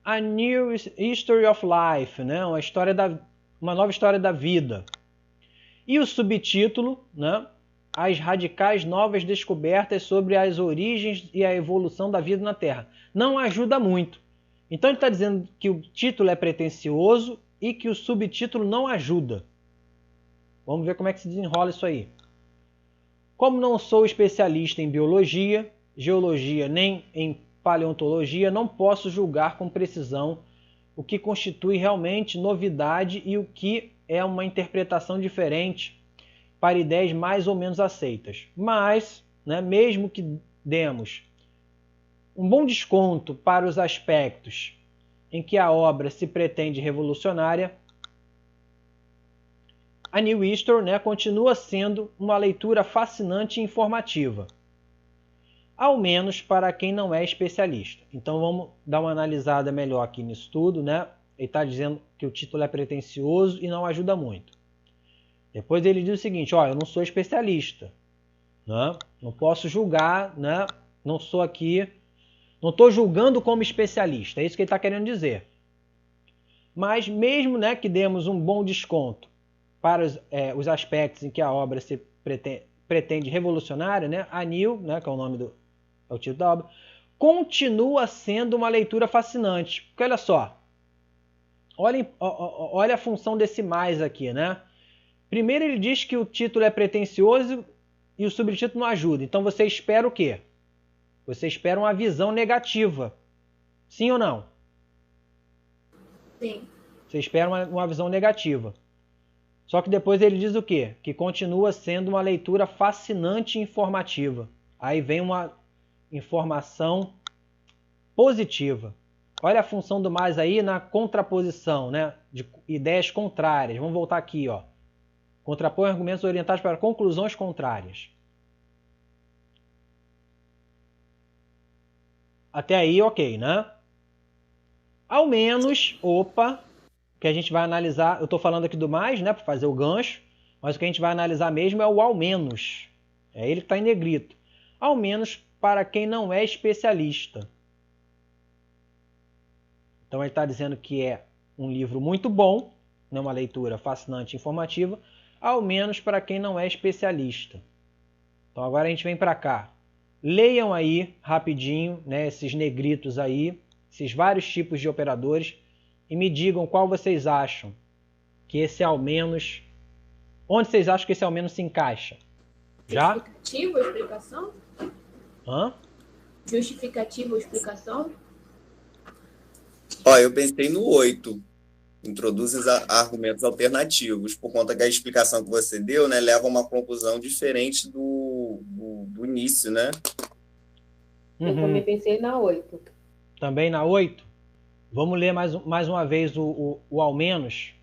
A New History of Life, né? Uma nova história da vida. E o subtítulo, né? As radicais novas descobertas sobre as origens e a evolução da vida na Terra. Não ajuda muito. Então ele está dizendo que o título é pretensioso e que o subtítulo não ajuda. Vamos ver como é que se desenrola isso aí. Como não sou especialista em biologia, geologia nem em paleontologia, não posso julgar com precisão o que constitui realmente novidade e o que é uma interpretação diferente para ideias mais ou menos aceitas. Mas, né, mesmo que demos um bom desconto para os aspectos em que a obra se pretende revolucionária, a New History, né, continua sendo uma leitura fascinante e informativa, ao menos para quem não é especialista. Então vamos dar uma analisada melhor aqui nisso tudo, né? Ele está dizendo que o título é pretensioso e não ajuda muito. Depois ele diz o seguinte, ó, eu não sou especialista, né? Não posso julgar, né? Não sou aqui, não estou julgando como especialista, é isso que ele está querendo dizer. Mas mesmo, né, que demos um bom desconto para os aspectos em que a obra se pretende revolucionária, né, a New, né, que é o nome é o título da obra, continua sendo uma leitura fascinante. Porque olha só, olha a função desse mais aqui, né? Primeiro ele diz que o título é pretensioso e o subtítulo não ajuda. Então você espera o quê? Você espera uma visão negativa. Sim ou não? Sim. Você espera uma visão negativa. Só que depois ele diz o quê? Que continua sendo uma leitura fascinante e informativa. Aí vem uma informação positiva. Olha a função do mais aí na contraposição, né, de ideias contrárias. Vamos voltar aqui, ó. Contrapõe argumentos orientados para conclusões contrárias. Até aí, ok, né? Ao menos, que a gente vai analisar, eu estou falando aqui do mais, né, para fazer o gancho, mas o que a gente vai analisar mesmo é o ao menos. É ele que está em negrito. Ao menos para quem não é especialista. Então ele está dizendo que é um livro muito bom, né, uma leitura fascinante e informativa, ao menos para quem não é especialista. Então agora a gente vem para cá. Leiam aí rapidinho, né, esses negritos aí, esses vários tipos de operadores, e me digam qual vocês acham que esse ao menos... Onde vocês acham que esse ao menos se encaixa? Já? Justificativa ou explicação? Hã? Justificativa ou explicação? Ó, eu pensei no 8. Introduz argumentos alternativos, por conta que a explicação que você deu, né, leva a uma conclusão diferente do início, né? Eu também pensei na 8. Também na 8? Vamos ler mais uma vez o ao menos.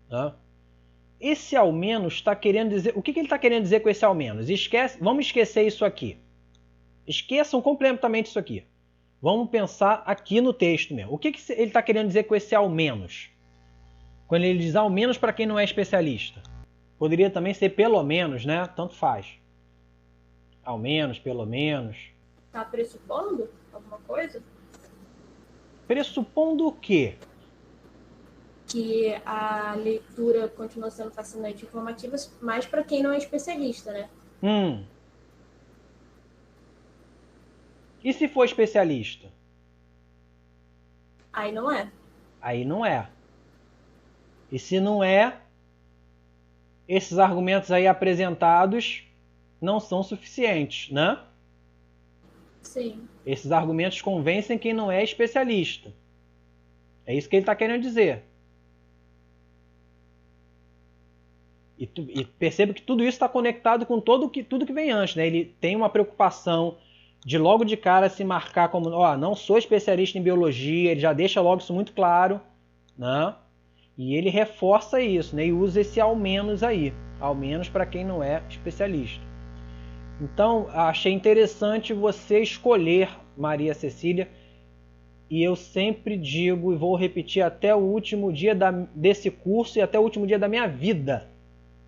Né? Esse ao menos está querendo dizer... O que ele está querendo dizer com esse ao menos? Vamos esquecer isso aqui. Esqueçam completamente isso aqui. Vamos pensar aqui no texto mesmo. O que ele está querendo dizer com esse ao menos? Quando ele diz ao menos para quem não é especialista. Poderia também ser pelo menos, né? Tanto faz. Ao menos, pelo menos. Está pressupondo alguma coisa? Pressupondo o quê? Que a leitura continua sendo fascinante e informativa, mas para quem não é especialista, né? E se for especialista? Aí não é. Aí não é. E se não é, esses argumentos aí apresentados não são suficientes, né? Sim. Esses argumentos convencem quem não é especialista. É isso que ele está querendo dizer. E perceba que tudo isso está conectado com tudo que vem antes, né? Ele tem uma preocupação de logo de cara se marcar como, não sou especialista em biologia, ele já deixa logo isso muito claro, né? E ele reforça isso, né? E usa esse ao menos aí, ao menos para quem não é especialista. Então, achei interessante você escolher, Maria Cecília, e eu sempre digo e vou repetir até o último dia desse curso e até o último dia da minha vida,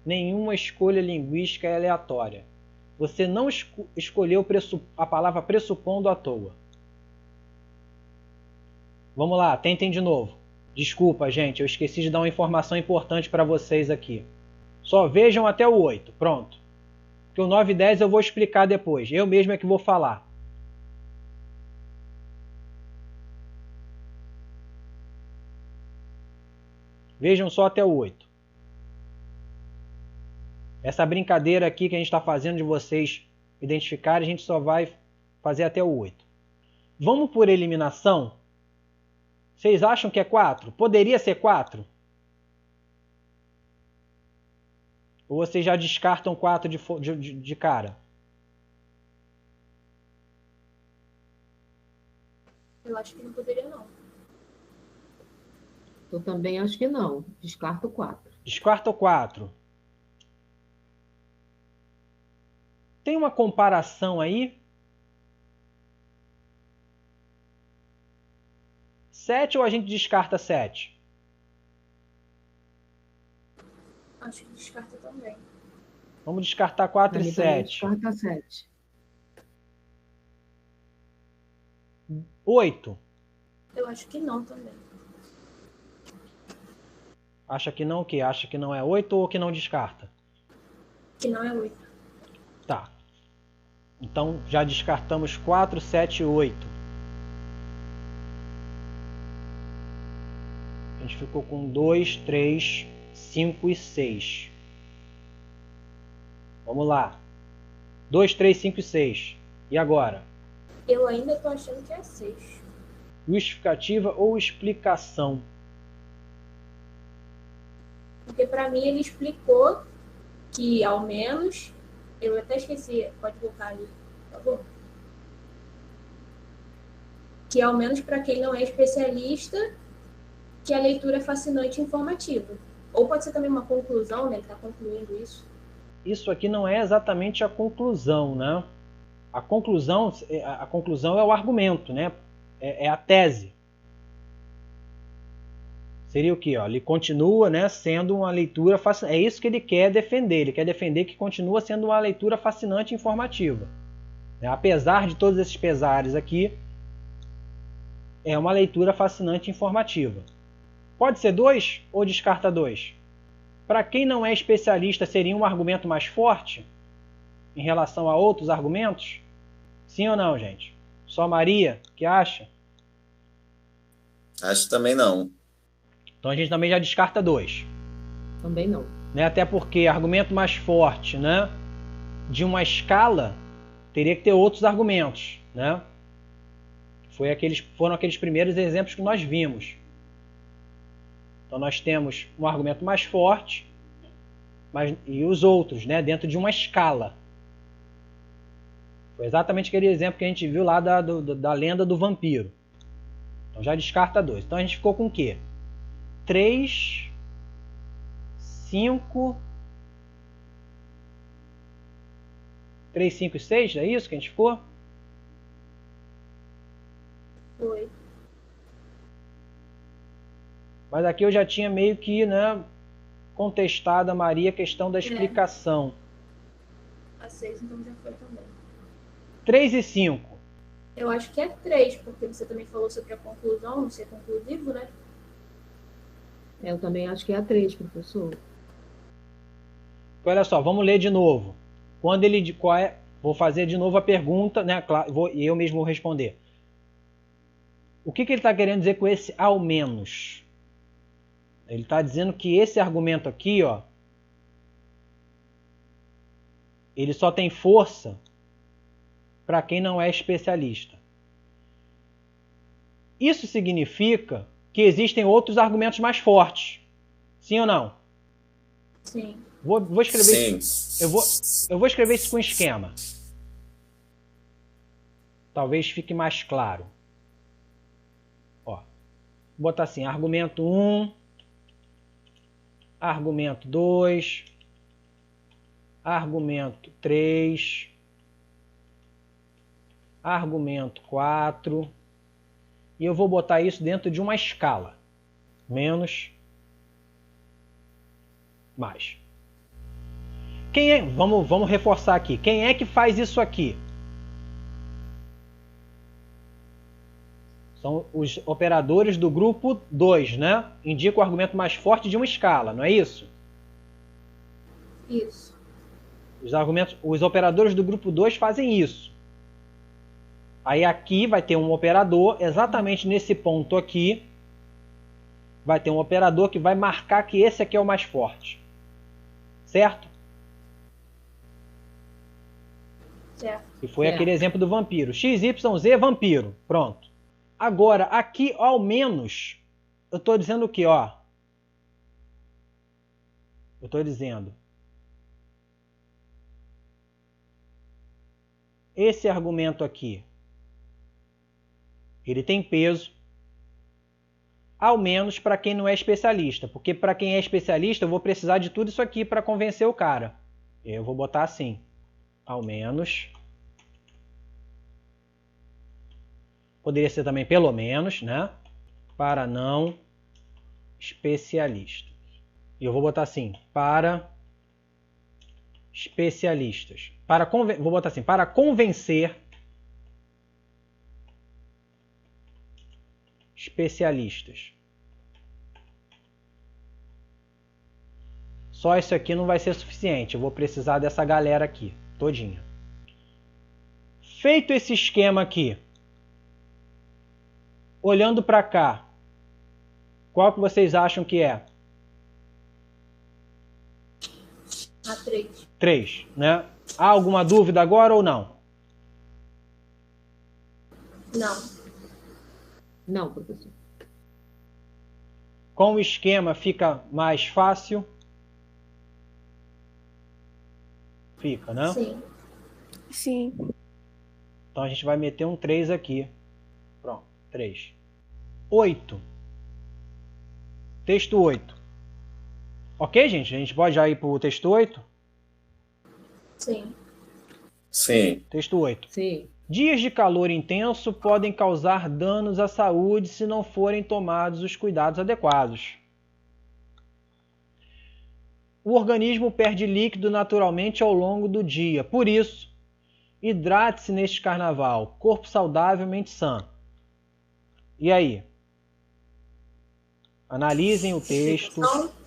nenhuma escolha linguística é aleatória. Você não escolheu a palavra pressupondo à toa. Vamos lá, tentem de novo. Desculpa, gente, eu esqueci de dar uma informação importante para vocês aqui. Só vejam até o 8, pronto. Porque o 9 e 10 eu vou explicar depois. Eu mesmo é que vou falar. Vejam só até o 8. Essa brincadeira aqui que a gente está fazendo de vocês identificarem, a gente só vai fazer até o 8. Vamos por eliminação? Vocês acham que é 4? Poderia ser 4? Ou vocês já descartam 4 de cara? Eu acho que não poderia, não. Eu também acho que não. Descarto 4. Descarta o 4. Tem uma comparação aí? 7 ou a gente descarta 7? Acho que descarta também. Vamos descartar 4 e 7. Descarta 7. 8. Eu acho que não também. Acha que não o quê? Acha que não é 8 ou que não descarta? Que não é 8. Tá. Então já descartamos 4, 7 e 8. A gente ficou com 2, 3, 5 e 6. Vamos lá. 2, 3, 5 e 6. E agora? Eu ainda tô achando que é 6. Justificativa ou explicação? Porque pra mim ele explicou que ao menos... Eu até esqueci. Pode voltar ali, por favor. Que ao menos para quem não é especialista, que a leitura é fascinante e informativa. Ou pode ser também uma conclusão, né? Que está concluindo isso. Isso aqui não é exatamente a conclusão, né? A conclusão é o argumento, né? É a tese. Seria o quê? Ó, ele continua, né, sendo uma leitura fascinante. É isso que ele quer defender. Ele quer defender que continua sendo uma leitura fascinante e informativa. Apesar de todos esses pesares aqui, é uma leitura fascinante e informativa. Pode ser 2 ou descarta 2? Para quem não é especialista, seria um argumento mais forte em relação a outros argumentos? Sim ou não, gente? Só Maria que acha? Acho também não. Então a gente também já descarta 2. Também não. Né? Até porque argumento mais forte, né, de uma escala teria que ter outros argumentos. Né? Foram aqueles primeiros exemplos que nós vimos. Então nós temos um argumento mais forte e os outros, né, dentro de uma escala. Foi exatamente aquele exemplo que a gente viu lá da lenda do vampiro. Então já descarta 2. Então a gente ficou com o quê? 3, 5... 3, 5 e 6, é isso que a gente ficou? Foi. Mas aqui eu já tinha meio que, né, contestado a Maria a questão da explicação. A 6 então já foi também. 3 e 5. Eu acho que é 3, porque você também falou sobre a conclusão, não ser conclusivo, né? Eu também acho que é a 3, professor. Olha só, vamos ler de novo. Quando ele vou fazer de novo a pergunta, né? E eu mesmo vou responder. O que ele está querendo dizer com esse ao menos? Ele está dizendo que esse argumento aqui, ó, ele só tem força para quem não é especialista. Isso significa que existem outros argumentos mais fortes. Sim ou não? Sim. Vou escrever Sim. Eu vou escrever isso com esquema. Talvez fique mais claro. Ó, vou botar assim, argumento 1, argumento 2, argumento 3, argumento 4, e eu vou botar isso dentro de uma escala. Menos, mais. Quem é? Vamos reforçar aqui. Quem é que faz isso aqui? São os operadores do grupo 2, né? Indica o argumento mais forte de uma escala, não é isso? Isso. Os operadores do grupo 2 fazem isso. Aí aqui vai ter um operador, exatamente nesse ponto aqui, vai ter um operador que vai marcar que esse aqui é o mais forte. Certo? Certo. E foi Certo. aquele exemplo do vampiro. XYZ, vampiro. Pronto. Agora, aqui, ao menos, eu estou dizendo o quê, ó? Eu estou dizendo... Esse argumento aqui, ele tem peso, ao menos para quem não é especialista. Porque para quem é especialista, eu vou precisar de tudo isso aqui para convencer o cara. Eu vou botar assim, ao menos. Poderia ser também pelo menos, né? Para não especialistas. E eu vou botar assim, para especialistas. Vou botar assim, para convencer especialistas. Só isso aqui não vai ser suficiente. Eu vou precisar dessa galera aqui, todinha. Feito esse esquema aqui, olhando para cá, qual que vocês acham que é? A 3. 3, né? Há alguma dúvida agora ou não? Não. Não, professor. Com o esquema fica mais fácil? Fica, né? Sim. Sim. Então a gente vai meter um 3 aqui. Pronto, 3. 8. Texto 8. Ok, gente? A gente pode já ir para o texto 8? Sim. Sim. Texto 8. Sim. Dias de calor intenso podem causar danos à saúde se não forem tomados os cuidados adequados. O organismo perde líquido naturalmente ao longo do dia. Por isso, hidrate-se neste carnaval. Corpo saudável, mente sã. E aí? Analisem o texto. Então,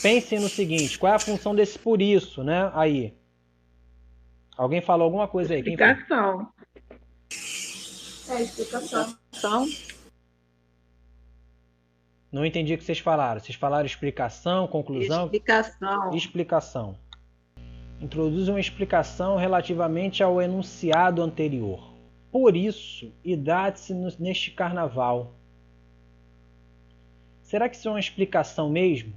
Pensem no seguinte, qual é a função desse por isso, né? Aí. Alguém falou alguma coisa aí? Quem foi? Explicação. explicação. Então, Não entendi o que vocês falaram. Vocês falaram explicação, conclusão? explicação. Explicação. Introduz uma explicação relativamente ao enunciado anterior. Por isso, hidrate-se neste carnaval. Será que isso é uma explicação mesmo?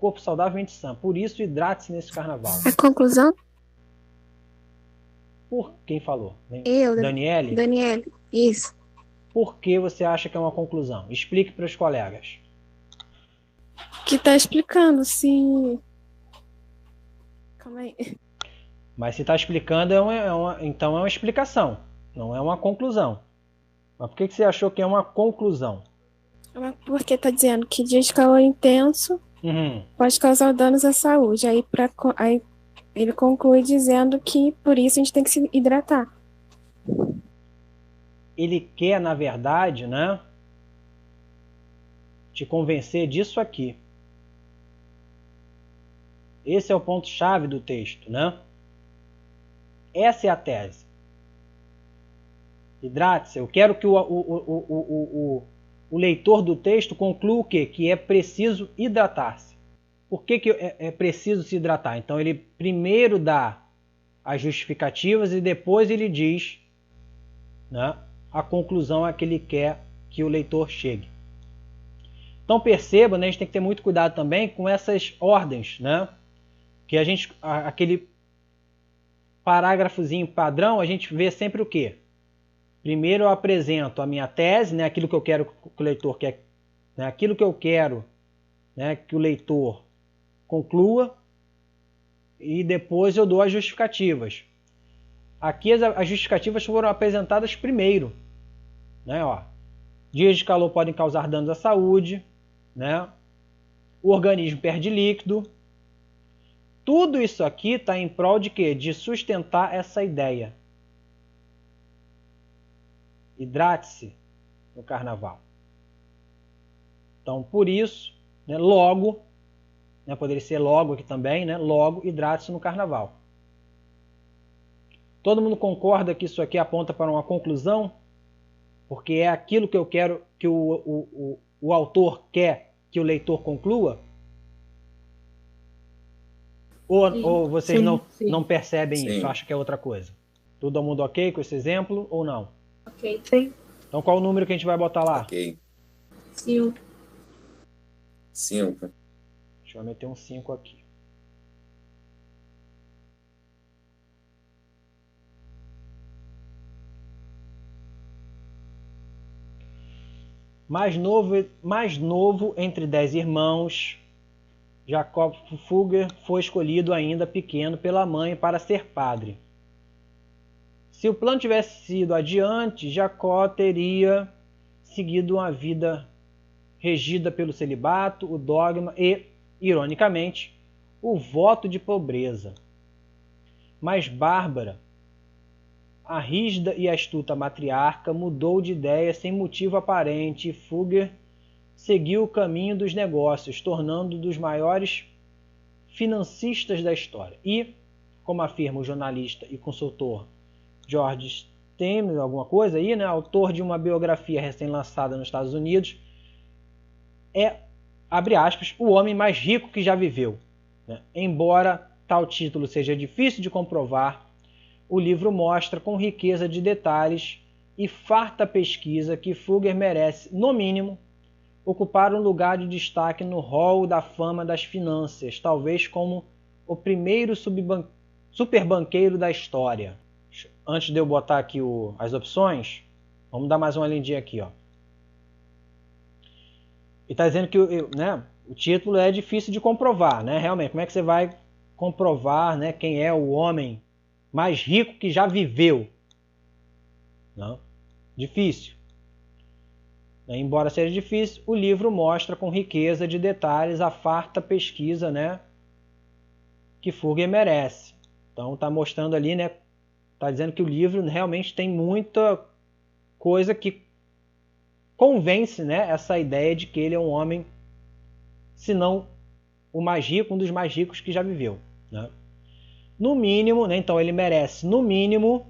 Corpo saudável, mente sã. Por isso, hidrate-se nesse carnaval. A conclusão? Por quem falou? Eu, Daniele? Daniele. Isso. Por que você acha que é uma conclusão? Explique para os colegas. Que tá explicando se... Calma aí. Mas se está explicando, então é uma explicação, não é uma conclusão. Mas por que você achou que é uma conclusão? Porque tá dizendo que dia de calor intenso pode causar danos à saúde. Aí ele conclui dizendo que por isso a gente tem que se hidratar. Ele quer, na verdade, né, te convencer disso aqui. Esse é o ponto-chave do texto, né? Essa é a tese. Hidrate-se. Eu quero que o leitor do texto conclua o quê? Que é preciso hidratar-se. Por que é preciso se hidratar? Então ele primeiro dá as justificativas e depois ele diz, né, a conclusão a que ele quer que o leitor chegue. Então perceba, né, a gente tem que ter muito cuidado também com essas ordens, né? Que aquele parágrafozinho padrão, a gente vê sempre o quê? Primeiro eu apresento a minha tese, né, aquilo que eu quero que o leitor quer, né, aquilo que eu quero, né, que o leitor conclua, e depois eu dou as justificativas. Aqui as justificativas foram apresentadas primeiro, né, ó. Dias de calor podem causar danos à saúde, né? O organismo perde líquido. Tudo isso aqui está em prol de quê? De sustentar essa ideia. Hidrate-se no carnaval. Então, por isso, né, logo, né, poderia ser logo aqui também, né, logo, hidrate-se no carnaval. Todo mundo concorda que isso aqui aponta para uma conclusão? Porque é aquilo que eu quero que o autor quer que o leitor conclua? Ou vocês Sim, não, sim. não percebem Sim. isso? Acham que é outra coisa? Todo mundo ok com esse exemplo ou não? Ok. Sim. Então qual o número que a gente vai botar lá? Ok. 5. 5. Deixa eu meter um 5 aqui. Mais novo entre 10 irmãos, Jacob Fugger foi escolhido ainda pequeno pela mãe para ser padre. Se o plano tivesse sido adiante, Jacó teria seguido uma vida regida pelo celibato, o dogma e, ironicamente, o voto de pobreza. Mas Bárbara, a rígida e astuta matriarca, mudou de ideia sem motivo aparente e Fugger seguiu o caminho dos negócios, tornando-o dos maiores financistas da história. E, como afirma o jornalista e consultor George Steinmetz, alguma coisa aí, né, autor de uma biografia recém-lançada nos Estados Unidos, é, abre aspas, o homem mais rico que já viveu. Né? Embora tal título seja difícil de comprovar, o livro mostra com riqueza de detalhes e farta pesquisa que Fugger merece, no mínimo, ocupar um lugar de destaque no hall da fama das finanças, talvez como o primeiro superbanqueiro da história. Antes de eu botar aqui as opções, vamos dar mais uma lindinha aqui. Ó. E está dizendo que o título é difícil de comprovar, né? Realmente, como é que você vai comprovar, né, quem é o homem mais rico que já viveu? Não? Difícil. Embora seja difícil, o livro mostra com riqueza de detalhes a farta pesquisa, né, que Fugger merece. Então está mostrando ali, né, está dizendo que o livro realmente tem muita coisa que convence, né, essa ideia de que ele é um homem, se não o mais rico, um dos mais ricos que já viveu. Né? No mínimo, né, então ele merece, no mínimo,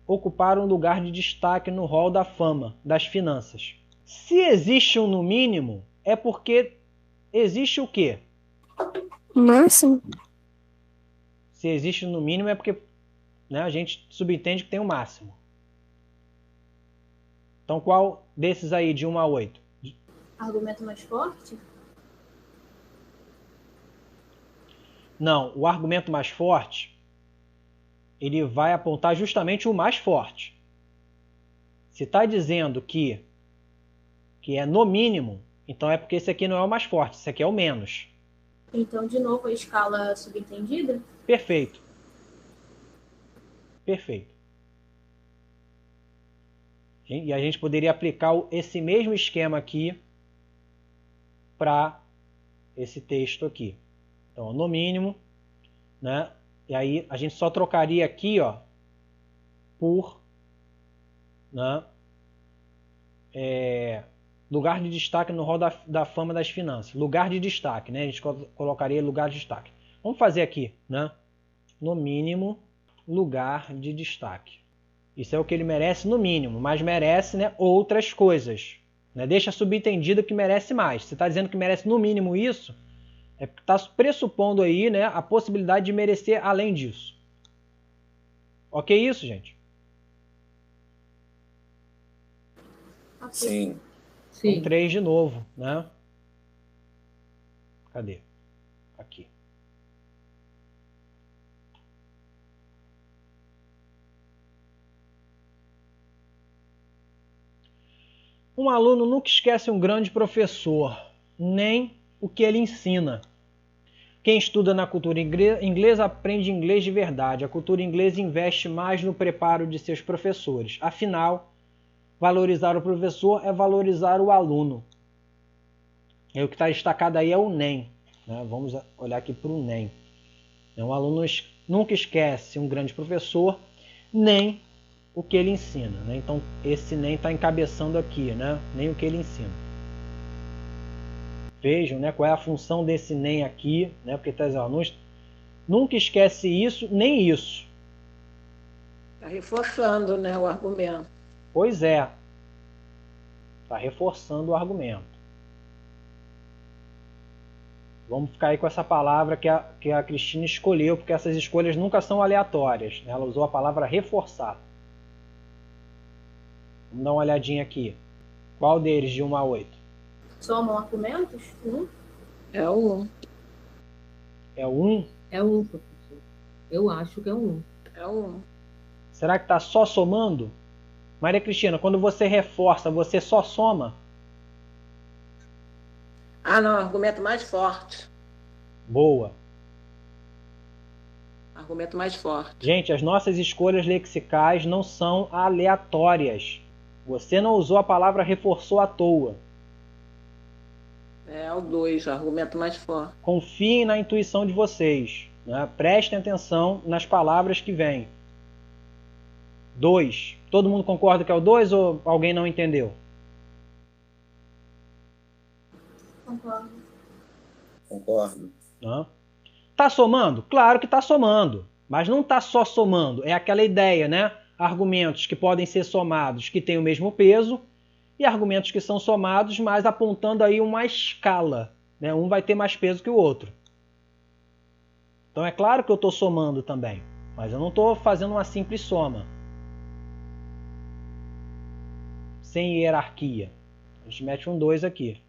ocupar um lugar de destaque no hall da fama das finanças. Se existe um no mínimo, é porque existe o quê? Máximo. Se existe um no mínimo é porque, né, a gente subentende que tem o máximo. Então qual desses aí, de 1 a 8? Argumento mais forte? Não, o argumento mais forte, ele vai apontar justamente o mais forte. Se está dizendo que é no mínimo, então é porque esse aqui não é o mais forte, esse aqui é o menos. Então, de novo, a escala subentendida? Perfeito. Perfeito. E a gente poderia aplicar esse mesmo esquema aqui para esse texto aqui. Então, no mínimo, né? E aí a gente só trocaria aqui, ó, por, né, lugar de destaque no hall da fama das finanças. Lugar de destaque, né? A gente colocaria lugar de destaque. Vamos fazer aqui, né? No mínimo, lugar de destaque. Isso é o que ele merece no mínimo, mas merece, né, outras coisas. Né? Deixa subentendido que merece mais. Você está dizendo que merece no mínimo isso, é porque está pressupondo aí, né, a possibilidade de merecer além disso. Ok isso, gente? Sim. Sim. 3 de novo, né? Cadê? Aqui. Um aluno nunca esquece um grande professor, nem o que ele ensina. Quem estuda na cultura inglesa aprende inglês de verdade. A cultura inglesa investe mais no preparo de seus professores. Afinal, valorizar o professor é valorizar o aluno. E o que está destacado aí é o NEM. Né? Vamos olhar aqui para o NEM. Um aluno nunca esquece um grande professor, nem o que ele ensina. Né? Então, esse NEM está encabeçando aqui, né? Nem o que ele ensina. Vejam, né, qual é a função desse NEM aqui, né? Porque está dizendo, nunca esquece isso, nem isso. Está reforçando, né, o argumento. Pois é. Está reforçando o argumento. Vamos ficar aí com essa palavra que a Cristina escolheu, porque essas escolhas nunca são aleatórias. Ela usou a palavra reforçar. Vamos dar uma olhadinha aqui. Qual deles de 1 a 8? Somam argumentos? 1? É o 1. É o 1? É o 1, professor. Eu acho que é o 1. É o 1. Será que está só somando? Maria Cristina, quando você reforça, você só soma? Ah, não, argumento mais forte. Boa. Argumento mais forte. Gente, as nossas escolhas lexicais não são aleatórias. Você não usou a palavra reforçou à toa. É o 2, argumento mais forte. Confiem na intuição de vocês, né? Prestem atenção nas palavras que vêm. 2. Todo mundo concorda que é o 2 ou alguém não entendeu? Concordo. Concordo. Tá somando? Claro que tá somando. Mas não tá só somando. É aquela ideia, né? Argumentos que podem ser somados que têm o mesmo peso e argumentos que são somados, mas apontando aí uma escala, né? Um vai ter mais peso que o outro. Então é claro que eu estou somando também, mas eu não estou fazendo uma simples soma. Sem hierarquia. A gente mete um 2 aqui.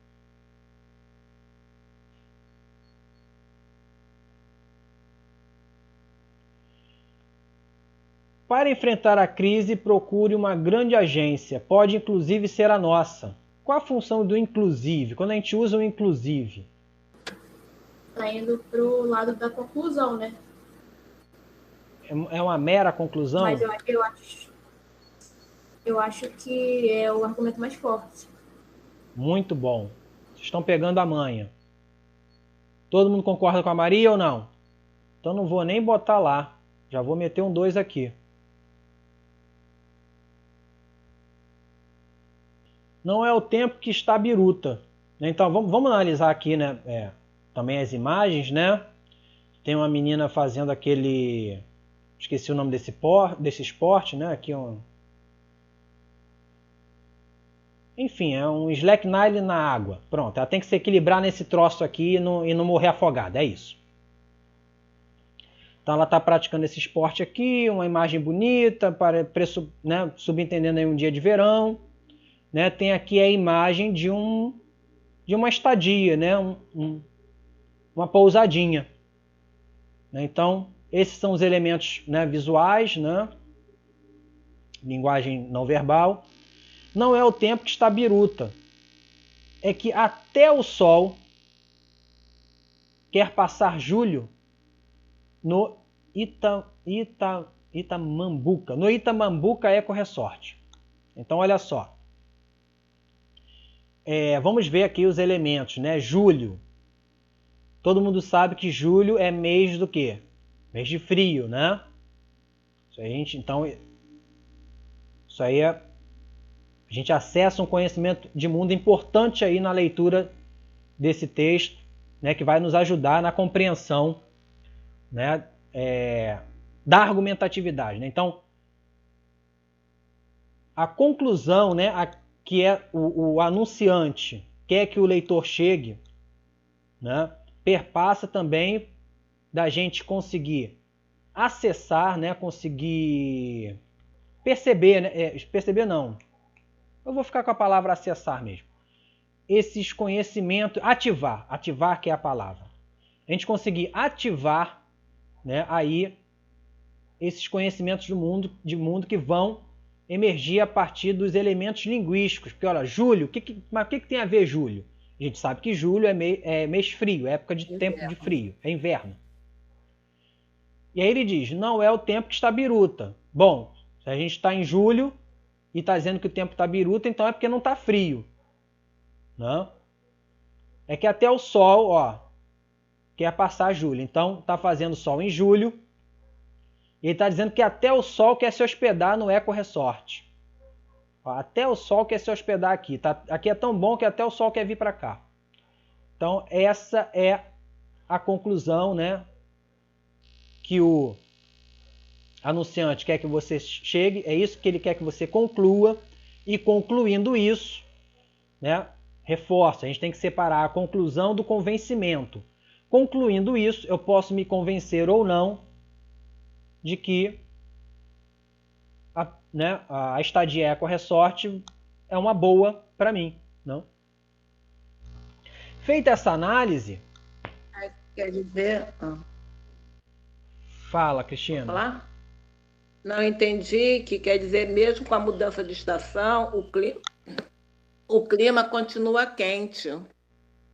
Para enfrentar a crise, procure uma grande agência. Pode inclusive ser a nossa. Qual a função do inclusive? Quando a gente usa o inclusive? Está indo para o lado da conclusão, né? É uma mera conclusão? Mas eu acho que é o argumento mais forte. Muito bom. Vocês estão pegando a manha. Todo mundo concorda com a Maria ou não? Então não vou nem botar lá. Já vou meter um 2 aqui. Não é o tempo que está biruta. Então vamos analisar aqui, né? Também as imagens, né? Tem uma menina fazendo aquele... Esqueci o nome desse esporte, né? Aqui Enfim, é um slackline na água. Pronto, ela tem que se equilibrar nesse troço aqui e não morrer afogada, é isso. Então ela está praticando esse esporte aqui, uma imagem bonita, né, subentendendo aí um dia de verão. Né? Tem aqui a imagem de uma estadia, né? Uma pousadinha. Né? Então, esses são os elementos, né, visuais, né? Linguagem não verbal. Não é o tempo que está biruta. É que até o sol quer passar julho no Itamambuca. No Itamambuca Eco Resort. Então, olha só. Vamos ver aqui os elementos, né? Julho. Todo mundo sabe que julho é mês do quê? Mês de frio, né? Isso aí a gente acessa um conhecimento de mundo importante aí na leitura desse texto, né? Que vai nos ajudar na compreensão, né? Da argumentatividade, né? Então, a conclusão, né? Que é o anunciante quer que o leitor chegue, né, perpassa também da gente conseguir acessar, né, conseguir perceber, né, perceber não, eu vou ficar com a palavra acessar mesmo, esses conhecimentos, ativar que é a palavra, a gente conseguir ativar, né, aí esses conhecimentos de mundo que vão emergir a partir dos elementos linguísticos. Porque, olha, julho, mas o que tem a ver julho? A gente sabe que julho é mês frio, é época de tempo de frio, é inverno. E aí ele diz, não é o tempo que está biruta. Bom, se a gente está em julho e está dizendo que o tempo está biruta, então é porque não está frio. Não? É que até o sol, ó, quer passar julho. Então, está fazendo sol em julho. Ele está dizendo que até o sol quer se hospedar no Eco Resort. Até o sol quer se hospedar aqui. Aqui é tão bom que até o sol quer vir para cá. Então, essa é a conclusão, né? Que o anunciante quer que você chegue. É isso que ele quer que você conclua. E concluindo isso, né? Reforça. A gente tem que separar a conclusão do convencimento. Concluindo isso, eu posso me convencer ou não de que a estadia EcoResort é uma boa para mim, não? Feita essa análise... Quer dizer... Fala, Cristina. Falar? Não entendi que quer dizer, mesmo com a mudança de estação, o clima continua quente.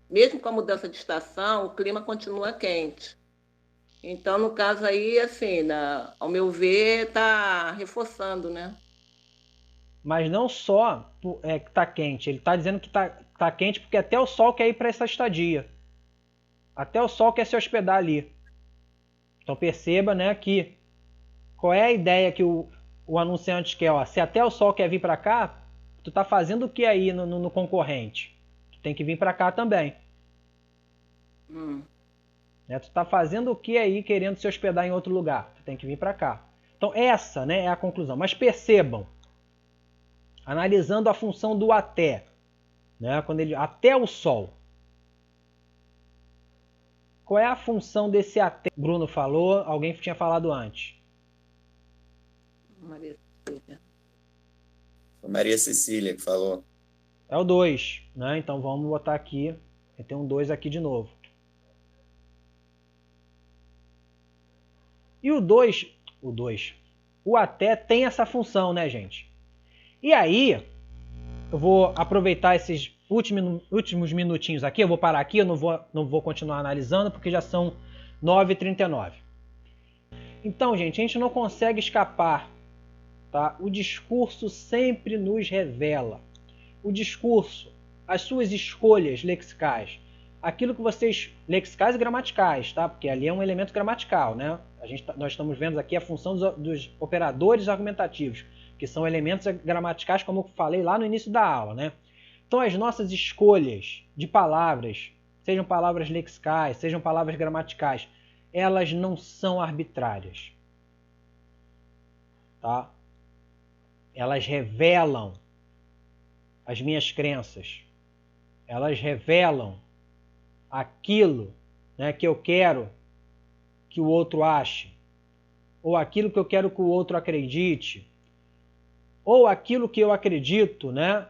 Mesmo com a mudança de estação, o clima continua quente. Então, no caso aí, assim, ao meu ver, está reforçando, né? Mas não só que está quente, ele está dizendo que tá quente porque até o Sol quer ir para essa estadia. Até o Sol quer se hospedar ali. Então perceba, né, que qual é a ideia que o anunciante quer? Ó, se até o Sol quer vir para cá, tu está fazendo o que aí no concorrente? Tu tem que vir para cá também. Né, tu está fazendo o que aí querendo se hospedar em outro lugar? Tu tem que vir para cá. Então essa, né, é a conclusão. Mas percebam, analisando a função do até, né, quando ele até o Sol. Qual é a função desse até? Bruno falou, alguém tinha falado antes. Maria Cecília que falou. É o 2, né? Então vamos botar aqui. Tem um 2 aqui de novo. E o 2, o até tem essa função, né, gente? E aí, eu vou aproveitar esses últimos minutinhos aqui, eu vou parar aqui, eu não vou continuar analisando, porque já são 9h39. Então, gente, a gente não consegue escapar, tá? O discurso sempre nos revela. O discurso, as suas escolhas lexicais, aquilo que vocês... lexicais e gramaticais, tá? Porque ali é um elemento gramatical, né? Nós estamos vendo aqui a função dos operadores argumentativos, que são elementos gramaticais, como eu falei lá no início da aula, né? Então, as nossas escolhas de palavras, sejam palavras lexicais, sejam palavras gramaticais, elas não são arbitrárias, tá? Elas revelam as minhas crenças, elas revelam aquilo, né, que eu quero que o outro ache, ou aquilo que eu quero que o outro acredite, ou aquilo que eu acredito, né,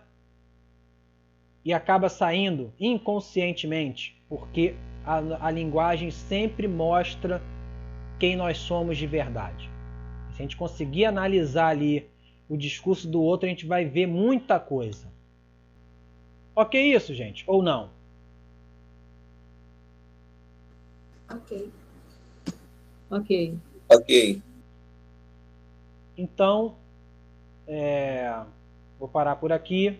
e acaba saindo inconscientemente, porque a linguagem sempre mostra quem nós somos de verdade. Se a gente conseguir analisar ali o discurso do outro, a gente vai ver muita coisa. Ok isso, gente? Ou não? Ok. Então, vou parar por aqui.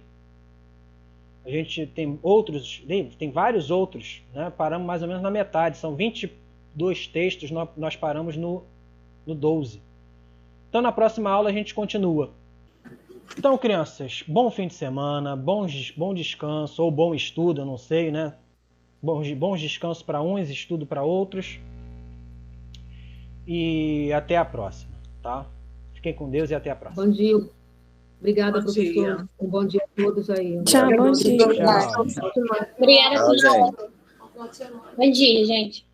A gente tem vários outros, né? Paramos mais ou menos na metade, são 22 textos, nós paramos no 12. Então na próxima aula a gente continua. Então, crianças, bom fim de semana, bom descanso, ou bom estudo, eu não sei, né? Bons descansos para uns, estudo para outros. E até a próxima, tá? Fiquem com Deus e até a próxima. Bom dia. Obrigada, professor. Um bom dia a todos aí. Tchau, bom dia. Tchau. Obrigada, professor. Bom dia, gente.